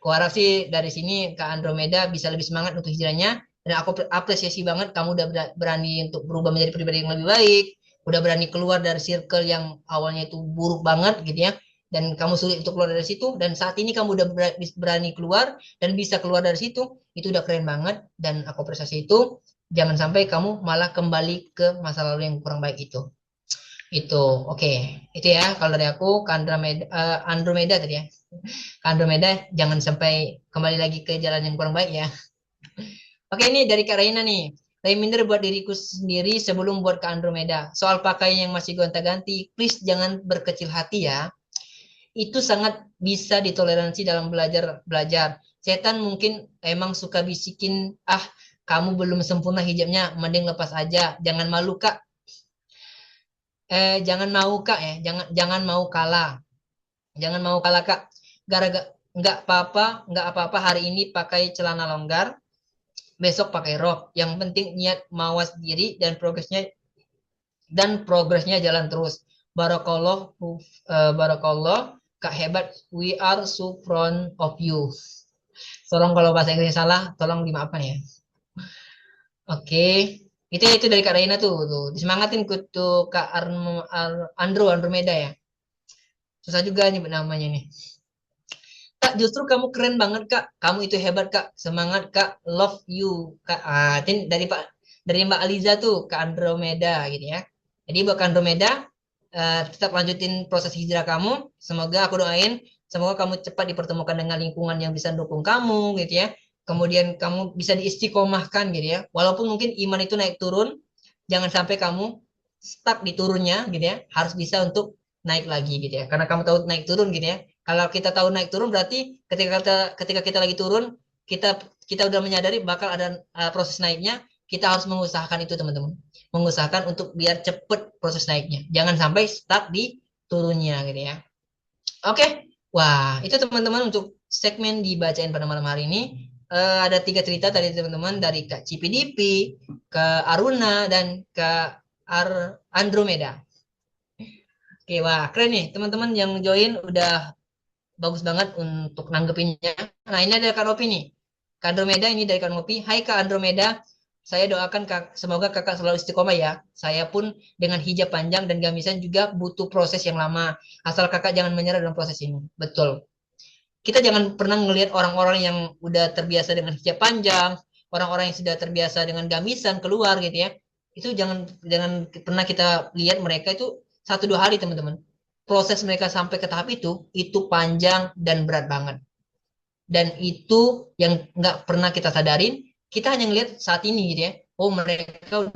Aku harap sih dari sini Kak Andromeda bisa lebih semangat untuk hijrahnya. Dan aku apresiasi banget kamu udah berani untuk berubah menjadi pribadi yang lebih baik. Udah berani keluar dari circle yang awalnya itu buruk banget gitu ya. Dan kamu sulit untuk keluar dari situ. Dan saat ini kamu udah berani keluar dan bisa keluar dari situ. Itu udah keren banget. Dan aku apresiasi itu. Jangan sampai kamu malah kembali ke masa lalu yang kurang baik itu. Itu, oke. Itu ya kalau dari aku, ke Andromeda, Andromeda tadi ya. Ke Andromeda, jangan sampai kembali lagi ke jalan yang kurang baik ya. Oke, ini dari Kak Raina nih. Reminder buat diriku sendiri sebelum buat ke Andromeda. Soal pakaian yang masih gonta-ganti, please jangan berkecil hati ya. Itu sangat bisa ditoleransi dalam belajar. Setan mungkin emang suka bisikin, ah kamu belum sempurna hijabnya, mending lepas aja. Jangan malu Kak. Jangan mau Kak ya, jangan mau kalah. Jangan mau kalah Kak. Gara-gara nggak apa-apa hari ini pakai celana longgar, besok pakai rok. Yang penting niat mawas diri dan progresnya jalan terus. Barakallah, barakallah, Kak hebat. We are so proud of you. Tolong kalau bahasa Inggrisnya salah, tolong dimaafkan ya. Oke, itu dari Kak Raina tuh disemangatin tuh Kak Andromeda ya. Susah juga nyebut namanya nih. Kak, justru kamu keren banget, Kak. Kamu itu hebat, Kak. Semangat, Kak. Love you, Kak. Ini dari Mbak Aliza tuh, Kak Andromeda gitu ya. Jadi buat Kak Andromeda, tetap lanjutin proses hijrah kamu. Semoga aku doain, semoga kamu cepat dipertemukan dengan lingkungan yang bisa dukung kamu gitu ya. Kemudian kamu bisa diistiqomahkan gitu ya. Walaupun mungkin iman itu naik turun, jangan sampai kamu stuck di turunnya gitu ya. Harus bisa untuk naik lagi gitu ya. Karena kamu tahu naik turun gitu ya. Kalau kita tahu naik turun berarti ketika kita lagi turun, kita kita udah menyadari bakal ada proses naiknya, kita harus mengusahakan itu teman-teman. Mengusahakan untuk biar cepet proses naiknya. Jangan sampai stuck di turunnya gitu ya. Oke. Wah, itu teman-teman untuk segmen dibacain pada malam hari ini. Ada 3 cerita tadi teman-teman dari Kak CPDP, ke Aruna, dan ke Andromeda. Oke, wah keren nih teman-teman yang join udah bagus banget untuk nanggepinnya. Nah, ini ada Kak Nopi nih. Kak Andromeda ini dari Kak Nopi. Hai Kak Andromeda, saya doakan semoga kakak selalu istiqomah ya. Saya pun dengan hijab panjang dan gamisan juga butuh proses yang lama. Asal kakak jangan menyerah dalam proses ini. Betul. Kita jangan pernah ngelihat orang-orang yang udah terbiasa dengan hijab panjang, orang-orang yang sudah terbiasa dengan gamisan keluar gitu ya. Itu jangan jangan pernah kita lihat mereka itu 1 2 hari teman-teman. Proses mereka sampai ke tahap itu panjang dan berat banget. Dan itu yang nggak pernah kita sadarin, kita hanya ngelihat saat ini gitu ya. Oh mereka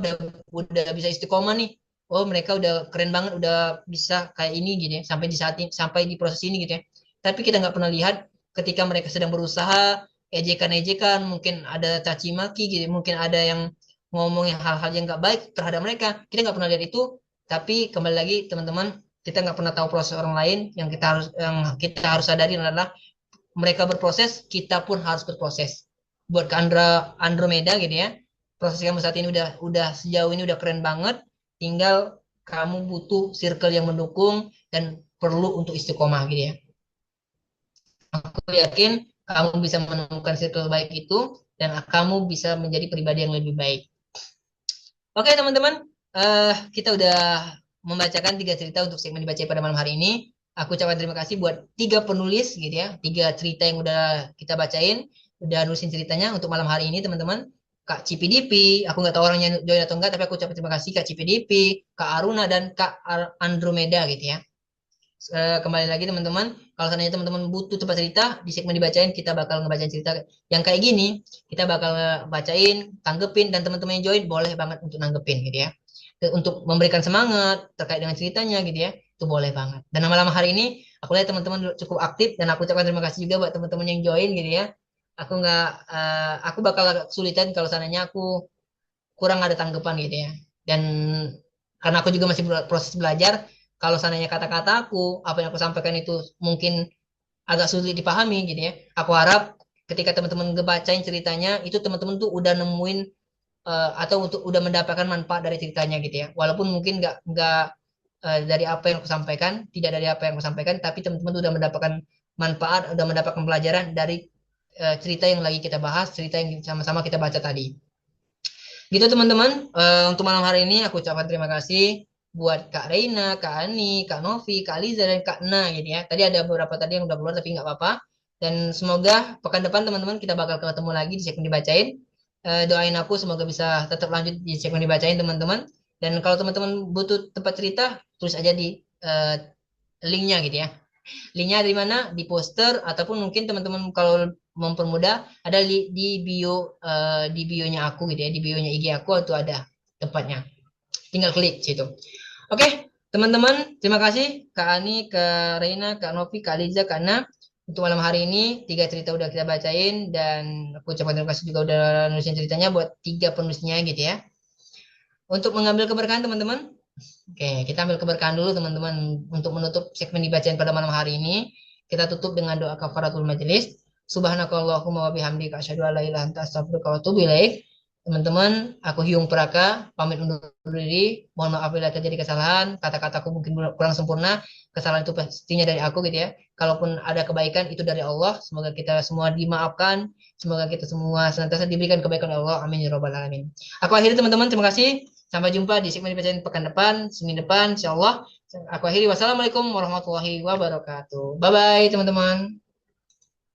udah bisa istiqomah nih. Oh mereka udah keren banget, udah bisa kayak ini gitu ya. Sampai di saat ini, sampai di proses ini gitu ya. Tapi kita nggak pernah lihat ketika mereka sedang berusaha, ejekan-ejekan, mungkin ada caci maki gitu, mungkin ada yang ngomongin hal-hal yang nggak baik terhadap mereka. Kita nggak pernah lihat itu. Tapi kembali lagi teman-teman, kita nggak pernah tahu proses orang lain. Yang kita harus sadari adalah mereka berproses, kita pun harus berproses. Buat ke Andromeda gitu ya. Proses kamu saat ini udah sejauh ini udah keren banget. Tinggal kamu butuh circle yang mendukung dan perlu untuk istiqomah gitu ya. Aku yakin kamu bisa menemukan circle baik itu dan kamu bisa menjadi pribadi yang lebih baik. Oke teman-teman, kita udah membacakan 3 cerita untuk segmen dibaca pada malam hari ini. Aku ucapkan terima kasih buat 3 penulis gitu ya, 3 cerita yang udah kita bacain, udah nulisin ceritanya untuk malam hari ini teman-teman. Kak CPDP, aku nggak tahu orangnya join atau enggak, tapi aku ucapkan terima kasih Kak CPDP, Kak Aruna, dan Kak Andromeda gitu ya. Kembali lagi teman-teman, kalau seandainya teman-teman butuh tempat cerita di segmen dibacain, kita bakal ngebacain cerita yang kayak gini, kita bakal bacain, tanggepin, dan teman-teman yang join boleh banget untuk nanggepin gitu ya, untuk memberikan semangat terkait dengan ceritanya gitu ya, itu boleh banget. Dan lama-lama hari ini aku lihat teman-teman cukup aktif, dan aku ucapkan terima kasih juga buat teman-teman yang join gitu ya. Aku bakal agak kesulitan kalau seandainya aku kurang ada tanggapan gitu ya. Dan karena aku juga masih proses belajar. Kalau seandainya kata-kataku, apa yang aku sampaikan itu mungkin agak sulit dipahami gitu ya. Aku harap ketika teman-teman ngebacain ceritanya, itu teman-teman tuh udah nemuin atau untuk udah mendapatkan manfaat dari ceritanya gitu ya. Walaupun mungkin nggak dari apa yang aku sampaikan, tidak dari apa yang aku sampaikan, tapi teman-teman tuh udah mendapatkan manfaat, udah mendapatkan pelajaran dari cerita yang lagi kita bahas, cerita yang sama-sama kita baca tadi. Gitu teman-teman, untuk malam hari ini aku ucapkan terima kasih buat Kak Reina, Kak Ani, Kak Novi, Kak Liza, dan Kak Na gitu ya. Tadi ada beberapa tadi yang udah keluar tapi nggak apa-apa. Dan semoga pekan depan teman-teman kita bakal ketemu lagi di segmen dibacain. Doain aku semoga bisa tetap lanjut di segmen dibacain teman-teman. Dan kalau teman-teman butuh tempat cerita, tulis aja di linknya gitu ya. Linknya ada di mana? Di poster ataupun mungkin teman-teman kalau mempermudah ada di bio di bionya aku gitu ya, di bionya IG aku itu ada tempatnya. Tinggal klik situ. Oke, teman-teman, terima kasih Kak Ani, Kak Reina, Kak Novi, Kak Liza, Kak Na. Untuk malam hari ini tiga cerita udah kita bacain dan aku ucapkan terima kasih juga udah nulisin ceritanya buat tiga penulisnya gitu ya. Untuk mengambil keberkahan teman-teman, oke, kita ambil keberkahan dulu teman-teman untuk menutup segmen dibacain pada malam hari ini. Kita tutup dengan doa kafaratul majelis. Subhanakallahumma wa bihamdika asyhadu an la ilaha illa anta astaghfiruka wa atubu ilaik. Teman-teman, aku Hyung Praka, pamit undur diri. Mohon maaf bila terjadi kesalahan, kata-kataku mungkin kurang sempurna. Kesalahan itu pastinya dari aku gitu ya. Kalaupun ada kebaikan itu dari Allah. Semoga kita semua dimaafkan. Semoga kita semua senantiasa diberikan kebaikan oleh Allah. Amin ya robbal alamin. Aku akhiri teman-teman, terima kasih. Sampai jumpa di segmen dibacain pekan depan, Senin depan, insya Allah. Aku akhiri. Wassalamualaikum warahmatullahi wabarakatuh. Bye-bye, teman-teman.